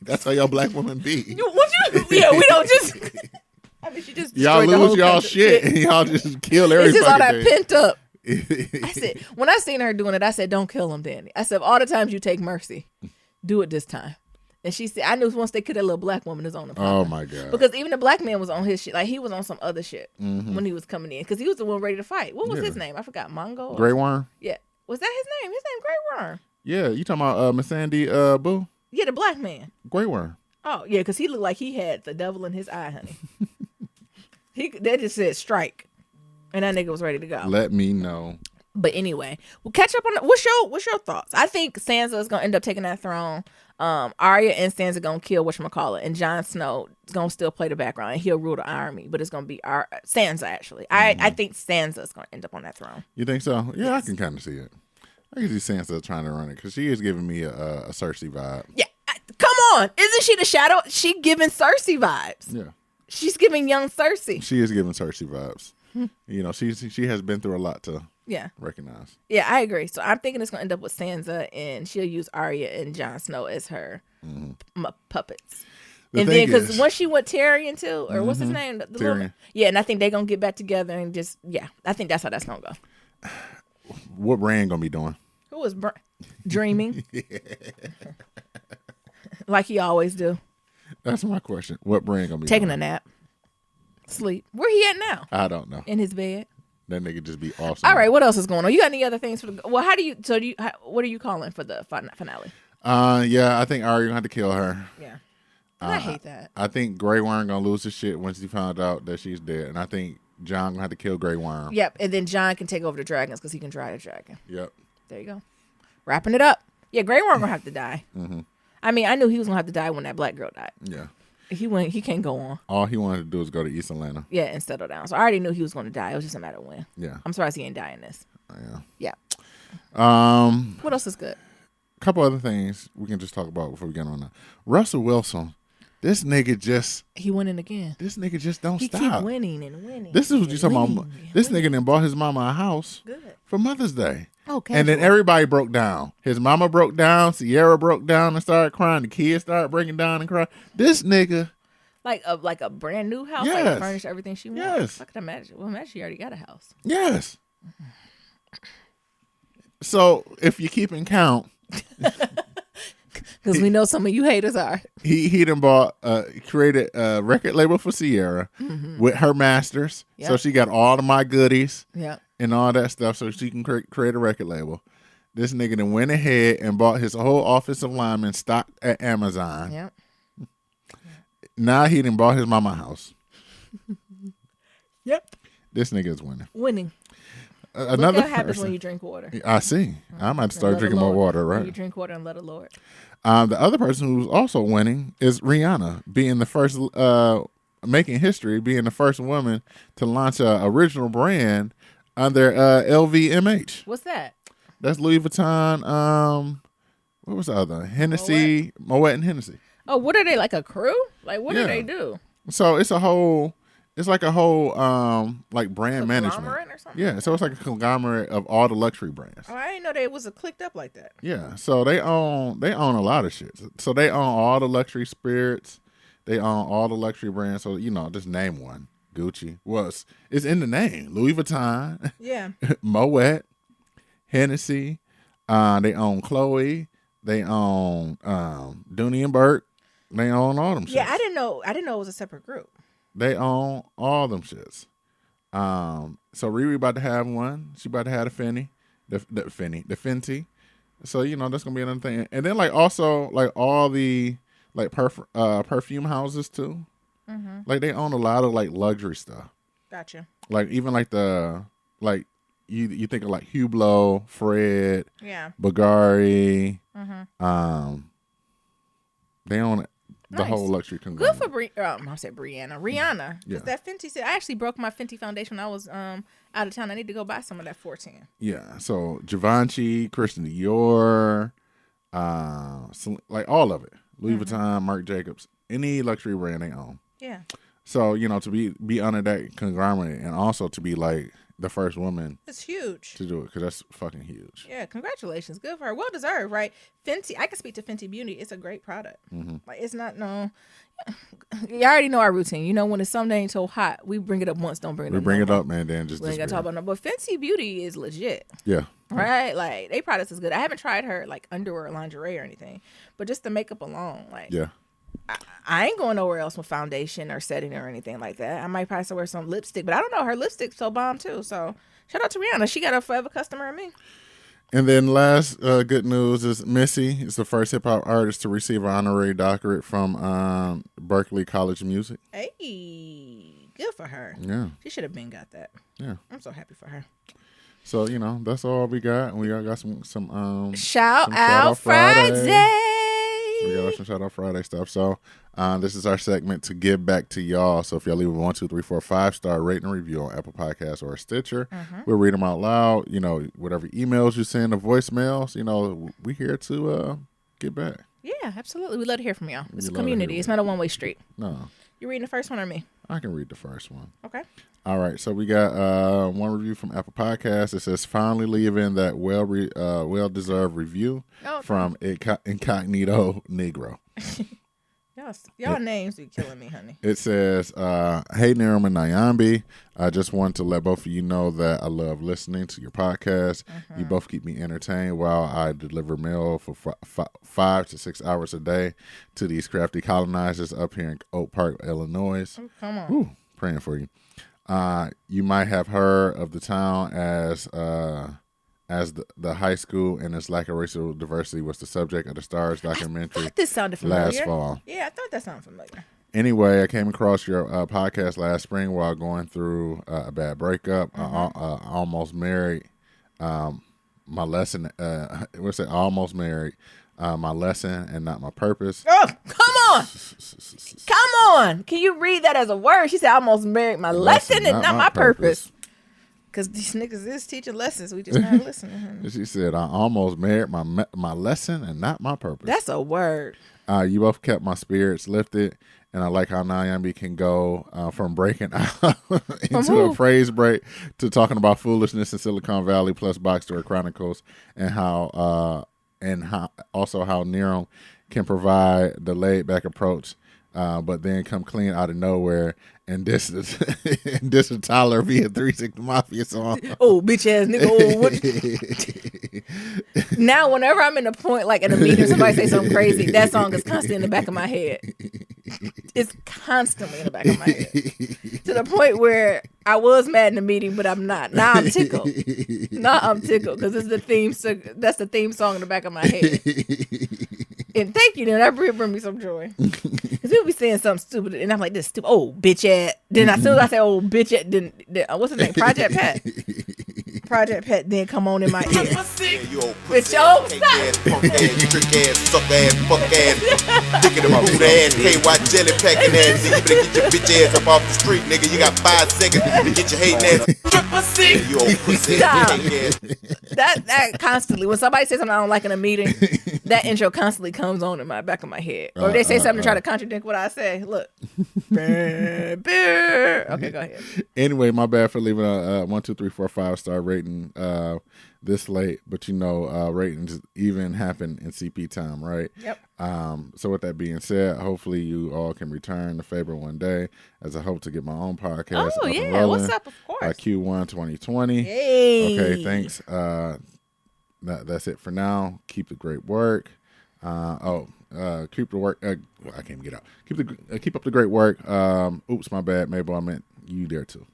That's how y'all black women be. We don't just, I mean, she just Y'all destroyed the lose whole y'all country. shit and y'all just kill everybody. It's just all that pent up. I said, when I seen her doing it, I said, don't kill him, Dany. I said, of all the times you take mercy, do it this time. And she said, I knew once they killed that little black woman, it's on the power. Oh, my God. Because even the black man was on his shit. Like, he was on some other shit when he was coming in. Because he was the one ready to fight. What was his name? I forgot. Mongo? Grey Worm? Yeah. Was that his name? His name Grey Worm. Yeah, you talking about Miss Sandy Boo? Yeah, the black man. Grey Worm. Oh, yeah, because he looked like he had the devil in his eye, honey. They just said strike. And that nigga was ready to go. Let me know. But anyway, we'll catch up on what's your thoughts? I think Sansa is gonna end up taking that throne. Arya and Sansa gonna kill whatchamacallit, and Jon Snow is gonna still play the background and he'll rule the army, but it's gonna be Sansa actually. I think Sansa is gonna end up on that throne. You think so? Yeah, I can kind of see it. I can see Sansa trying to run it because she is giving me a Cersei vibe. Yeah, come on, isn't she the shadow? She giving Cersei vibes. Yeah, she's giving young Cersei. she is giving Cersei vibes. You know, she has been through a lot to recognize. Yeah, I agree. So I'm thinking it's gonna end up with Sansa, and she'll use Arya and Jon Snow as her puppets. And then because once she went Tyrion too, or what's his name? The Tyrion. Yeah, and I think they're gonna get back together and just I think that's how that's gonna go. What Rand gonna be doing? Who was dreaming? Like he always do. That's my question. What Rand gonna be taking doing? a nap, sleep. Where he at now? I don't know. In his bed. That nigga just be awesome. All right, what else is going on? You got any other things for the? Well, what are you calling for the finale? Yeah, I think Arya gonna have to kill her. Yeah, I hate that. I think Grey Worm gonna lose his shit once he found out that she's dead, and I think Jon gonna have to kill Grey Worm. Yep, and then Jon can take over the dragons because he can drive a dragon. Yep. There you go. Wrapping it up. Yeah, Grey Worm gonna have to die. I mean, I knew he was gonna have to die when that black girl died. Yeah. He can't go on. All he wanted to do was go to East Atlanta. Yeah, and settle down. So I already knew he was gonna die. It was just a matter of when. Yeah. I'm surprised he ain't dying this. Yeah. Yeah. What else is good? A couple other things we can just talk about before we get on that. Russell Wilson, this nigga just winning again. This nigga just don't he stop. He keep winning and winning. This is what you talking about. This nigga then bought his mama a house for Mother's Day. Okay. And then everybody broke down. His mama broke down. Sierra broke down and started crying. The kids started breaking down and crying. This nigga. Like a brand new house, yes. like furnish everything she wants. Yes. I can imagine. Well, imagine she already got a house. Yes. So if you're keeping count, because we know some of you haters are. He done bought created a record label for Sierra with her masters, so she got all of my goodies and all that stuff, so she can create a record label. This nigga then went ahead and bought his whole offensive lineman stock at Amazon. Yep. Now he done bought his mama a house. Yep. This nigga is winning. Winning. Another Look what happens when you drink water. I see. I might start drinking more water, right? When you drink water and let it Lord. The other person who's also winning is Rihanna, being the first, making history, being the first woman to launch a original brand under LVMH. What's that? That's Louis Vuitton. What was the other? Hennessy, Moet and Hennessy. Oh, what are they, like a crew? Like, what do they do? So it's like a whole like brand management. Or something? Yeah, so it's like a conglomerate of all the luxury brands. Oh, I didn't know they was clicked up like that. Yeah, so they own a lot of shit. So they own all the luxury spirits. They own all the luxury brands. So just name one. Gucci. Well, it's in the name. Louis Vuitton. Yeah. Moet, Hennessy. They own Chloe. They own Dooney and Burke. They own all them shits. Yeah, I didn't know it was a separate group. They own all them shits. So Riri about to have one. She about to have the Fenty. So that's gonna be another thing. And then also all the like perfume houses too. Like they own a lot of like luxury stuff. Gotcha. Like even like you think of like Hublot, Fred, Bulgari. They own the whole luxury conglomerate. Good for I said Brianna. Rihanna. Yeah. That Fenty said, I actually broke my Fenty foundation when I was out of town. I need to go buy some of that 410. Yeah. So Givenchy, Christian Dior, like all of it. Louis Vuitton, Marc Jacobs, any luxury brand they own. Yeah. So, to be under that conglomerate and also to be like the first woman. It's huge. To do it, because that's fucking huge. Yeah, congratulations. Good for her. Well deserved, right? Fenty, I can speak to Fenty Beauty. It's a great product. Like, it's not, you already know our routine. When it's something ain't so hot, we bring it up once, don't bring it up. We bring it up, man, then just we ain't got to talk about no. But Fenty Beauty is legit. Yeah. Right? Like, they products is good. I haven't tried her, like, underwear or lingerie or anything. But just the makeup alone, like. Yeah. I ain't going nowhere else with foundation or setting or anything like that. I might probably wear some lipstick, but I don't know. Her lipstick's so bomb too. So shout out to Rihanna. She got a forever customer in me. And then last good news is Missy is the first hip hop artist to receive an honorary doctorate from Berklee College of Music. Hey, good for her. Yeah, she should have been got that. Yeah, I'm so happy for her. So that's all we got. We got some shout out Friday. We got some Shout Out Friday stuff. So this is our segment to give back to y'all. So if y'all leave a 1, 2, 3, 4, 5-star rating and review on Apple Podcasts or Stitcher, we'll read them out loud. Whatever emails you send or voicemails, we here to get back. Yeah, absolutely. We love to hear from y'all. It's a community. It's not a one-way street. No. You reading the first one or me? I can read the first one. Okay. All right. So we got one review from Apple Podcasts. It says, finally leaving that well-deserved review from Incognito Negro. Y'all names be killing me, honey. It says, hey, Niram and Nyambi. I just want to let both of you know that I love listening to your podcast. You both keep me entertained while I deliver mail for 5 to 6 hours a day to these crafty colonizers up here in Oak Park, Illinois. Oh, come on. Ooh, praying for you. You might have heard of the town as the high school and its lack of racial diversity was the subject of the Stars documentary. I thought this sounded familiar. Last fall. Yeah, I thought that sounded familiar. Anyway, I came across your podcast last spring while going through a bad breakup. I almost married. My lesson. What's it? I almost married. My lesson and not my purpose. Oh, come on. Come on. Can you read that as a word? She said, I almost married my lesson and not my purpose. Because these niggas is teaching lessons. We just not listening. She said, I almost married my lesson and not my purpose. That's a word. You both kept my spirits lifted. And I like how Nyambi can go from breaking out into a praise break to talking about foolishness in Silicon Valley plus Box Store Chronicles and how Niram can provide the laid back approach, but then come clean out of nowhere and this is Tyler via 360 Mafia song. Oh, bitch ass nigga. Oh, now, whenever I'm in a point like in a meeting, somebody say something crazy, that song is constantly in the back of my head. It's constantly in the back of my head. To the point where I was mad in the meeting, but I'm not. Now I'm tickled. Because it's the theme. That's the theme song in the back of my head. And thank you, then that bring me some joy. Because people be saying something stupid, and I'm like, this stupid. Oh, bitch ass. Then as soon as I say, oh, bitch ass, then what's his name? Project Pat. Project Pat then come on in my ear. Bitch, oh, stop. Punk ass, trick ass, suck ass, fuck ass, dick in the boot ass, KY jelly packing ass. You better get your bitch ass up off the street, nigga. You got 5 seconds to get your hating ass. You old pussy. Stop. That constantly, when somebody says something I don't like in a meeting, that intro constantly comes on in my back of my head. Or if they say something to try to contradict what I say, look. Okay, go ahead. Anyway, my bad for leaving a 1, 2, 3, 4, 5-star rating this late, but ratings even happen in CP time, right? Yep. So with that being said, hopefully you all can return the favor one day, as I hope to get my own podcast. Oh yeah, what's up? Of course. Q1 2020. Hey. Okay, thanks. That's it for now. Keep the great work. Keep the work. I can't get out. Keep up the great work. Oops, my bad, Mabel. I meant You there too.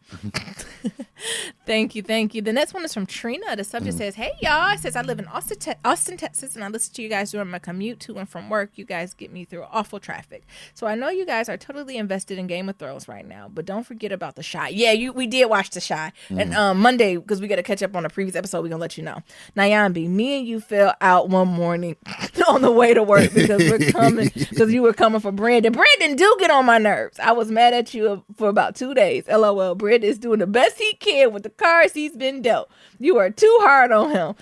Thank you. The next one is from Trina. The subject says, "Hey y'all," it says, "I live in Austin, Texas, and I listen to you guys during my commute to and from work. You guys get me through awful traffic. So I know you guys are totally invested in Game of Thrones right now, but don't forget about The Shea." Yeah, we did watch The Shea, and Monday, because we got to catch up on the previous episode, we're gonna let you know. Nyambi, me and you fell out one morning on the way to work because you were coming for Brandon. Brandon do get on my nerves. I was mad at you for about 2 days. LOL. Brandon is doing the best he can with the cards he's been dealt. You are too hard on him.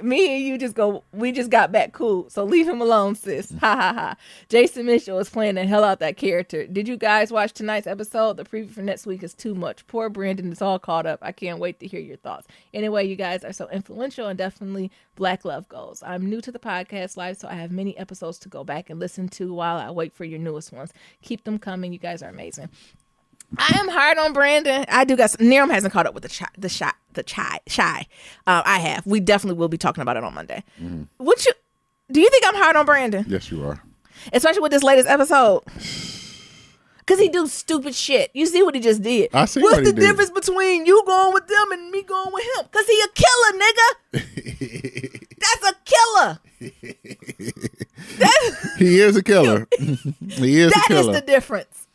Me and you we just got back cool. So leave him alone, sis. Ha ha ha. Jason Mitchell is playing the hell out that character. Did you guys watch tonight's episode? The preview for next week is too much. Poor Brandon is all caught up. I can't wait to hear your thoughts. Anyway, you guys are so influential and definitely Black love goals. I'm new to the podcast life, so I have many episodes to go back and listen to while I wait for your newest ones. Keep them coming. You guys are amazing. I am hard on Brandon. I do got Niram hasn't caught up with the Shea. I have. We definitely will be talking about it on Monday. Do you think I'm hard on Brandon? Yes, you are. Especially with this latest episode. Because he do stupid shit. You see what he just did. I see What's what he the did. difference between you going with them and me going with him? Because he a killer, nigga. That's a killer. He is a killer. He is a That killer. is the difference.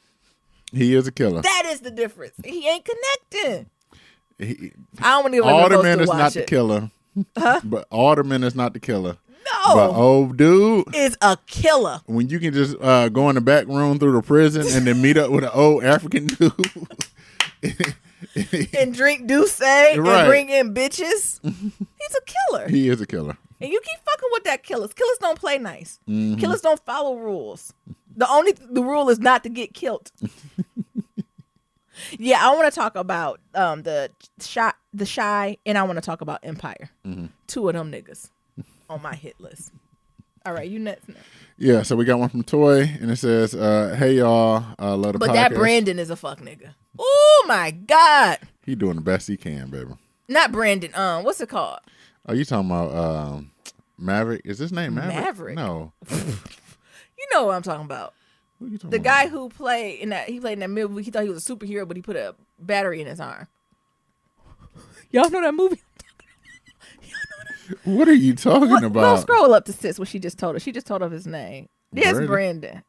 He is a killer. That is the difference. He ain't connecting. I don't want to give Alderman is watch not it. the killer. But Alderman is not the killer. No. But old dude Is a killer. when you can just go in the back room through the prison and then meet up with an old African dude. And drink Douce and Right. bring in bitches. He's a killer. He is a killer. And you keep fucking with that killers. Killers don't play nice. Killers don't follow rules. The rule is not to get killed. Yeah, I want to talk about the Shea, and I want to talk about Empire. Two of them niggas on my hit list. All right, you next. Yeah, so we got one from Toy, and it says, "Hey y'all, love the But podcast." that Brandon is a fuck nigga. Oh my God. He doing the best he can, baby. Not Brandon. What's it called? Are you talking about Maverick? Is his name Maverick? Maverick? No. You know what I'm talking about. Who you talking The about? guy who played in that movie, he thought he was a superhero, but he put a battery in his arm. Y'all know that movie? What are you talking Go about? scroll up to sis what she just told us. She just told us his name. Yes, Brandon.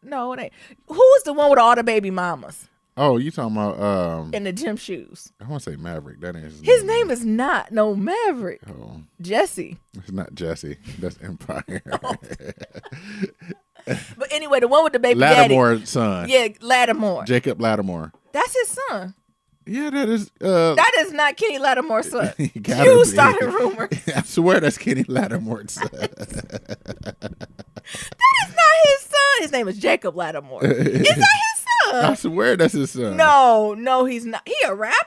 No, it ain't. Who is the one with all the baby mamas Oh, you talking about in the gym shoes? I want to say Maverick. That ain't His name is not Maverick. Oh, Jesse. it's not Jesse. That's Empire. But anyway, the one with the baby Lattimore's son. daddy. Yeah, Lattimore. Jacob Lattimore. That's his son. Yeah, that is. That is not Kenny Lattimore's son. Gotta You be. started rumors. I swear that's Kenny Lattimore's son. That is not his son. His name is Jacob Lattimore. Is that his I son? swear that's his son. No, he's not. He a rapper?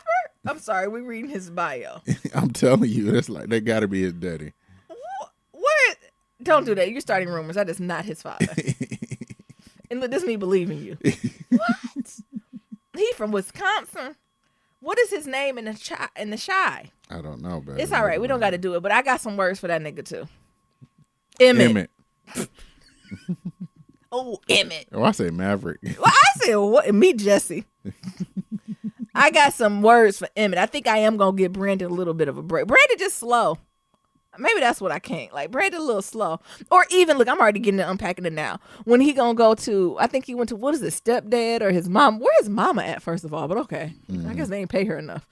I'm sorry, we're reading his bio. I'm telling you, that's like that got to be his daddy. Where? Don't do that. You're starting rumors. That is not his father. And look, this is me believing you. What? He from Wisconsin. What is his name in the Shea? I don't know, baby. It's all right. We don't got to do it, but I got some words for that nigga too. Emmett. Oh, Emmett. Oh, I say Maverick. Well, I said what? Meet Jesse. I got some words for Emmett. I think I am gonna give Brandon a little bit of a break. Brandon just slow. Maybe that's what I can't. Like, Brandon a little slow. Or even, look, I'm already getting to unpacking it now. When he gonna go to, I think he went to, what is it, stepdad or his mom? Where his mama at, first of all? But okay. I guess they ain't pay her enough.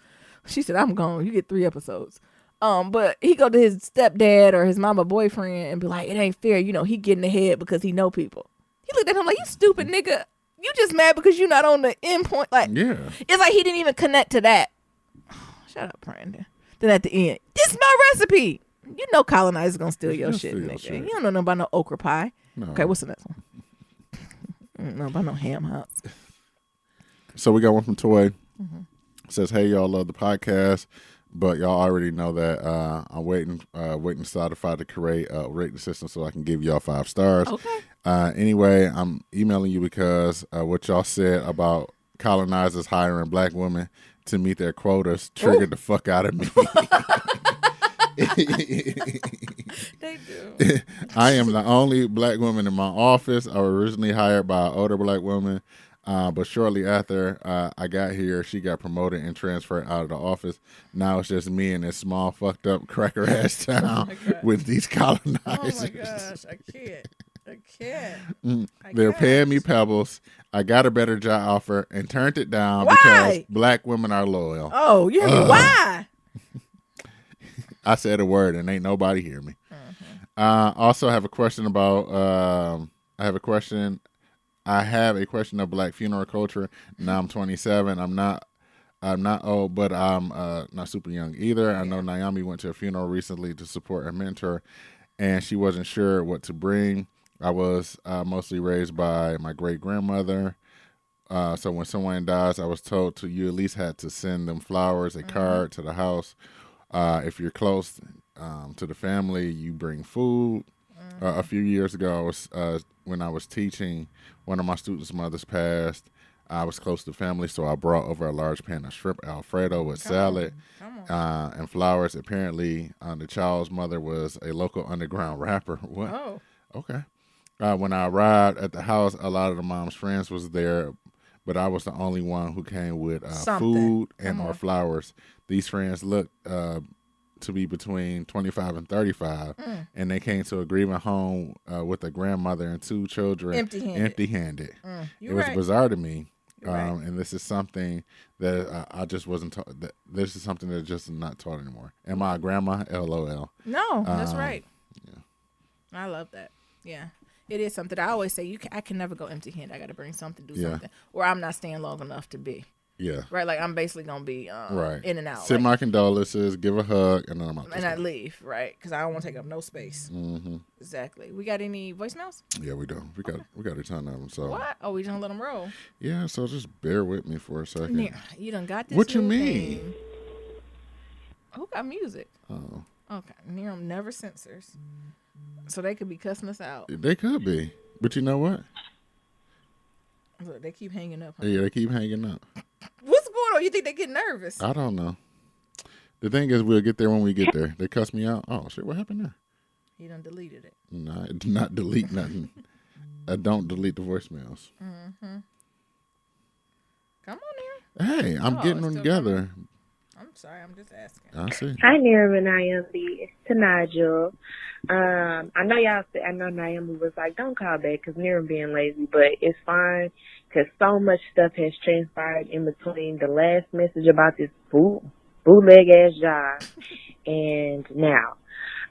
She said, I'm gone. You get 3 episodes. But he go to his stepdad or his mama boyfriend and be like, it ain't fair. You know, he getting ahead because he know people. He looked at him like, you stupid nigga. You just mad because you not on the end point. Like, Yeah. it's like he didn't even connect to that. Shut up, Brandon. Then at the end, this is my recipe. You know colonizers gonna steal your shit, steal your nigga. shit. You don't know nothing about no okra pie. No. Okay, what's the next one? I don't know about no ham hocks. So we got one from Toy. It says, "Hey, y'all, love the podcast, but y'all already know that I'm waiting Spotify to create a rating system so I can give y'all 5 stars. Okay. Anyway, I'm emailing you because what y'all said about colonizers hiring black women to meet their quotas triggered the fuck out of me. They do. I am the only black woman in my office. I was originally hired by an older black woman. But shortly after I got here, she got promoted and transferred out of the office. Now it's just me in this small, fucked up, cracker ass town with these colonizers. Oh my gosh, I can't. They're paying me pebbles. I got a better job offer and turned it down Why? because black women are loyal. Oh, you hear me? Why? I said a word and ain't nobody hear me. Also, I have a question about. I have a question of black funeral culture. Now I'm 27. I'm not old, but I'm not super young either. I know Naomi went to a funeral recently to support her mentor, and she wasn't sure what to bring. I was mostly raised by my great grandmother. So when someone dies, I was told you at least had to send them flowers, a card to the house. If you're close to the family, you bring food. A few years ago, when I was teaching, one of my students' mothers passed. I was close to family, so I brought over a large pan of shrimp Alfredo with salad and flowers. Apparently, the child's mother was a local underground rapper. What? Oh. Okay. When I arrived at the house, a lot of the mom's friends was there, but I was the only one who came with food and or flowers. These friends looked to be between 25 and 35, and they came to agreement home with a grandmother and two children empty-handed. It was bizarre to me, and this is something that I just wasn't taught. This is something that just not taught anymore. Am I a grandma? LOL. No, that's right. Yeah. I love that. Yeah. It is something. I always say I can never go empty-handed. I got to bring something, do something, or I'm not staying long enough to be. Yeah. Right. Like I'm basically gonna be in and out. Send my condolences, give a hug, and then I'm out. And I leave, right? Because I don't want to take up no space. Mm-hmm. Exactly. We got any voicemails? Yeah, we do. We got a ton of them. So what? Oh, we just gonna let them roll. Yeah. So just bear with me for a second. Yeah, you done got this. What you mean? Thing. Who got music? Oh. Okay. Nerum never censors. So they could be cussing us out. They could be. But you know what? Look, they keep hanging up. Huh? Yeah, they keep hanging up. What's going on? You think they get nervous? I don't know. The thing is, we'll get there when we get there. They cuss me out. Oh, shit, what happened there? He done deleted it. No, I did not delete nothing. I don't delete the voicemails. Mm-hmm. Come on here. Hey, I'm getting them together. I'm sorry, I'm just asking. I see. Hi, Nira and Naomi. It's to Nigel. I know Naomi was like, don't call back because Nira being lazy, but it's fine because so much stuff has transpired in between the last message about this bootleg ass job and now.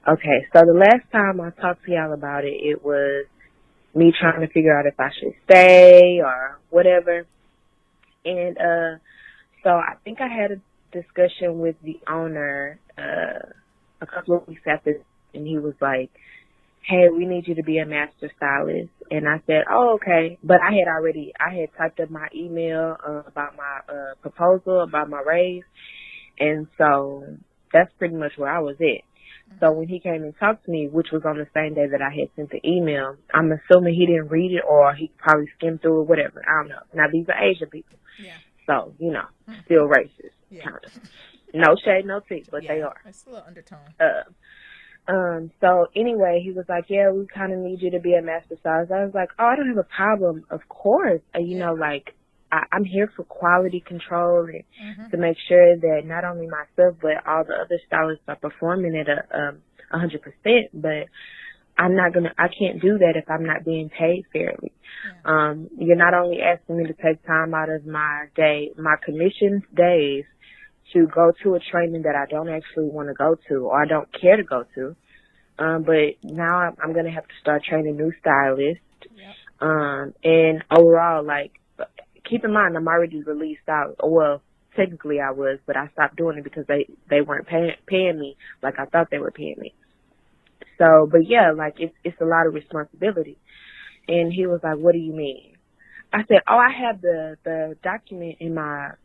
Okay, so the last time I talked to y'all about it, it was me trying to figure out if I should stay or whatever. And so I think I had a discussion with the owner a couple of weeks after, and he was like, hey, we need you to be a master stylist. And I said, oh, okay. But I had typed up my email about my proposal, about my raise. And so that's pretty much where I was at. So when he came and talked to me, which was on the same day that I had sent the email, I'm assuming he didn't read it or he probably skimmed through it, whatever. I don't know. Now, these are Asian people. Yeah. So, still racist. Yeah. Kind of. No shade, no tea, but they are. It's a little undertone. So anyway, he was like, yeah, we kind of need you to be a master stylist. I was like, oh, I don't have a problem. Of course. I'm here for quality control and to make sure that not only myself, but all the other stylists are performing at 100%. But I can't do that if I'm not being paid fairly. Yeah. You're not only asking me to take time out of my commissioned days to go to a training that I don't actually want to go to or I don't care to go to. But now I'm going to have to start training new stylists. Yep. And overall, keep in mind, I'm already released out. Well, technically I was, but I stopped doing it because they weren't paying me like I thought they were paying me. So, but yeah, it's a lot of responsibility. And he was like, what do you mean? I said, oh, I have the document in my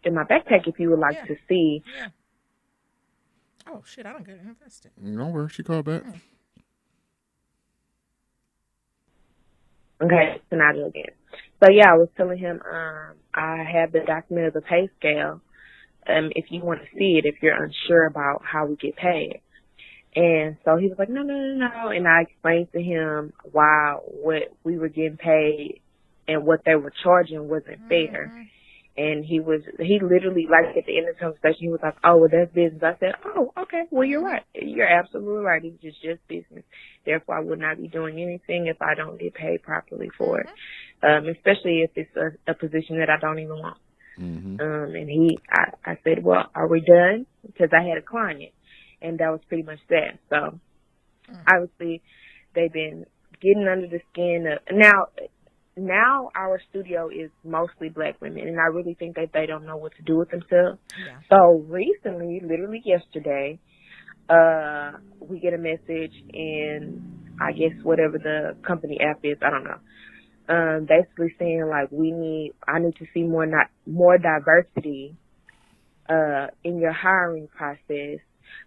backpack if you would like to see. Yeah. Oh, shit, I don't get invested. No worries, she called back. Okay, so now do again. So, yeah, I was telling him I have the document of the pay scale if you want to see it, if you're unsure about how we get paid. And so he was like, no. And I explained to him what we were getting paid and what they were charging wasn't fair. And he literally, like, at the end of the conversation, he was like, oh, well, that's business. I said, oh, okay, well, you're right. You're absolutely right. It's just business. Therefore, I would not be doing anything if I don't get paid properly for it, especially if it's a position that I don't even want. And I said, well, are we done? Because I had a client, and that was pretty much that. So, obviously, they've been getting under the skin of, now our studio is mostly black women, and I really think that they don't know what to do with themselves. Yeah. So recently, literally yesterday, we get a message in, I guess, whatever the company app is, I don't know, basically saying, like, I need to see more diversity in your hiring process.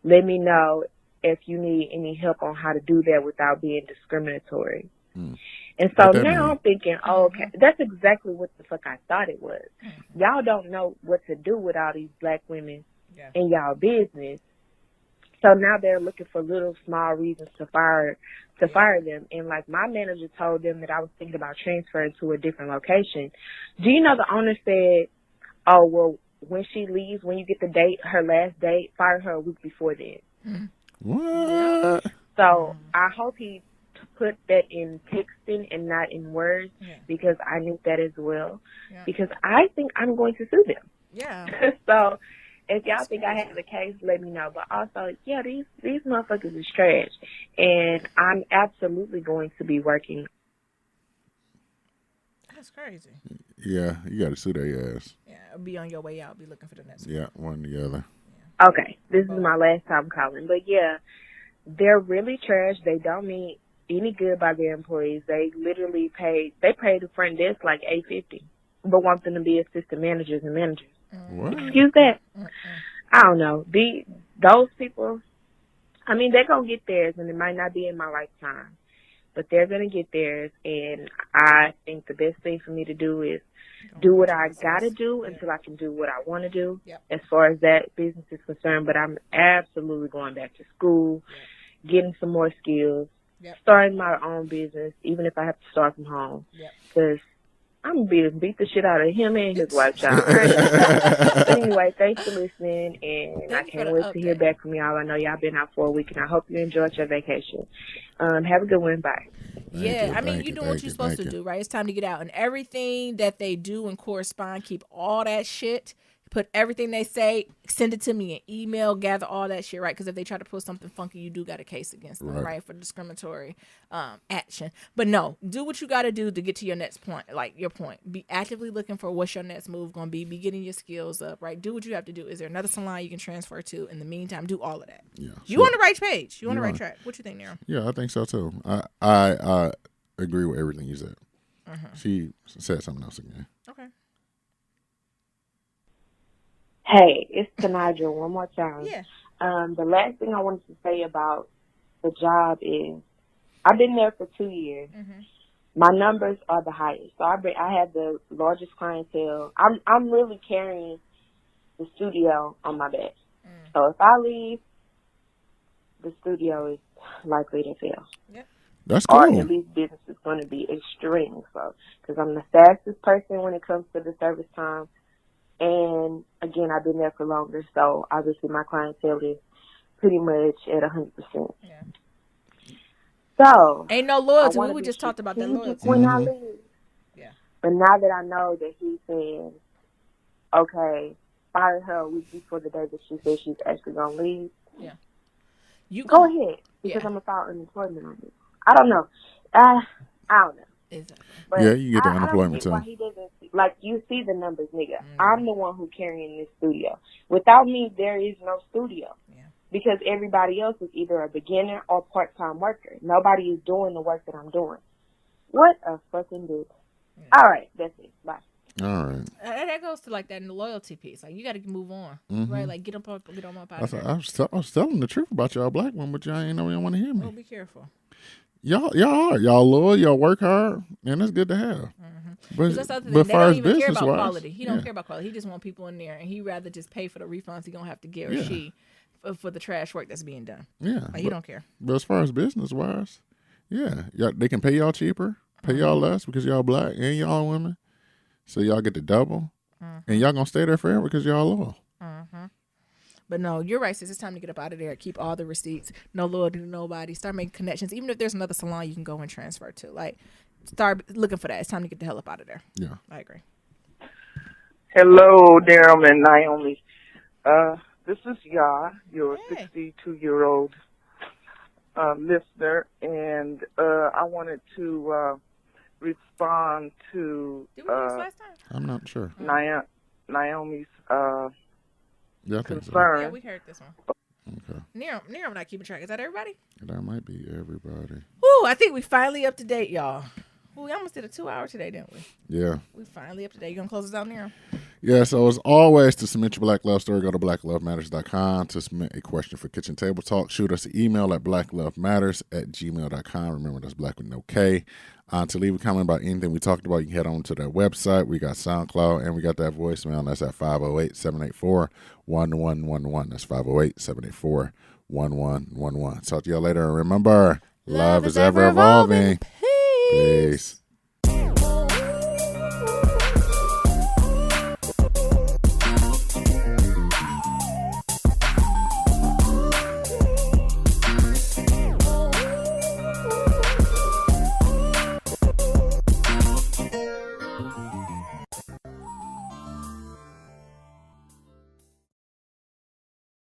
Let me know if you need any help on how to do that without being discriminatory. And so now I'm thinking, oh, okay, that's exactly what the fuck I thought it was. Y'all don't know what to do with all these black women in y'all business. So now they're looking for little small reasons to fire them. And like my manager told them that I was thinking about transferring to a different location. Do you know the owner said, oh, well, when she leaves, when you get the date, her last date, fire her a week before then. What? So I hope he put that in texting and not in words, because I need that as well, because I think I'm going to sue them. Yeah. So if y'all think I have the case, let me know. But also, these motherfuckers is trash, and I'm absolutely going to be working. That's crazy. Yeah, you got to sue their ass. Yeah, be on your way out. Be looking for the next one. Yeah, one or the other. Yeah. Okay, this is my last time calling, but yeah, they're really trash. They don't mean any good by their employees. They literally pay the front desk like $850, but want them to be assistant managers and managers. What? Excuse that? I don't know. Those people, I mean, they're gonna get theirs, and it might not be in my lifetime, but they're gonna get theirs. And I think the best thing for me to do is do what I gotta do until I can do what I want to do. As far as that business is concerned, but I'm absolutely going back to school, getting some more skills. Starting my own business, even if I have to start from home, because I'm going to beat the shit out of him and his wife, child. But anyway, thanks for listening, and I can't wait to hear back from y'all. I know y'all been out for a week, and I hope you enjoyed your vacation. Have a good one. Bye. I mean, you're doing what you're supposed to do, right? It's time to get out, and everything that they do and correspond, keep all that shit. Put everything they say, send it to me in email, gather all that shit, right? Because if they try to pull something funky, you do got a case against them, right? For discriminatory action. But no, do what you got to do to get to your next point, like your point. Be actively looking for what's your next move going to be. Be getting your skills up, right? Do what you have to do. Is there another salon you can transfer to? In the meantime, do all of that. Yeah, you on the right page. You on the right track. What you think, Nero? Yeah, I think so too. I agree with everything you said. She said something else again. Okay. Hey, it's Tanidra one more time. Yeah. The last thing I wanted to say about the job is I've been there for 2 years. My numbers are the highest. So I have the largest clientele. I'm really carrying the studio on my back. So if I leave, the studio is likely to fail. Yep. That's cool. Or at least business is going to be extremely slow, because I'm the fastest person when it comes to the service time. And again, I've been there for longer, so obviously my clientele is pretty much at 100%. Yeah. So ain't no loyalty. We just talked about that loyalty when I leave. Yeah. But now that I know that he's saying, okay, fire her a week before the day that she says she's actually gonna leave. Yeah. You go ahead, because I'm gonna file unemployment on you. I don't know. I don't know. Exactly. But yeah, you get the unemployment too. too. He doesn't, like, you see the numbers, nigga. I'm the one who carrying this studio. Without me, there is no studio. Yeah. Because everybody else is either a beginner or part-time worker. Nobody is doing the work that I'm doing. What a fucking bitch. Yeah. All right, that's it. Bye. All right. That goes to like that loyalty piece. Like, you got to move on, right? Like, get on up out of there. I was telling the truth about y'all black women, but y'all ain't know y'all want to hear me. Oh, be careful. Y'all loyal, y'all work hard, and that's good to have. But that's the but they far don't as even care business about wise, quality. He don't care about quality. He just want people in there, and he rather just pay for the refunds he gonna have to give or she for the trash work that's being done. Yeah, like, he don't care. But as far as business wise, yeah, they can pay y'all cheaper. Pay y'all less because y'all black and y'all women. So y'all get the double. And y'all gonna stay there forever because y'all loyal. But no, you're right, sis. It's time to get up out of there. Keep all the receipts. No loyalty to nobody. Start making connections. Even if there's another salon you can go and transfer to. Like, start looking for that. It's time to get the hell up out of there. Yeah. I agree. Hello, Daryl and Naomi. This is Ya, your 62-year-old listener, and I wanted to respond to Did we do this last time? I'm not sure. Naomi's Yeah, I think so. concern. Yeah, we heard this one. Okay. Near, not keeping track. Is that everybody? That might be everybody. Woo, I think we finally up to date, y'all. Ooh, we almost did a 2 hour today, didn't we? Yeah. We finally up to date. You gonna close us out, Near? Yeah, so as always, to submit your Black Love story, go to blacklovematters.com. To submit a question for Kitchen Table Talk, shoot us an email at blacklovematters@gmail.com. Remember, that's black with no K. To leave a comment about anything we talked about, you can head on to that website. We got SoundCloud, and we got that voicemail. That's at 508-784-1111. That's 508-784-1111. Talk to y'all later. And remember, love is ever evolving. Peace.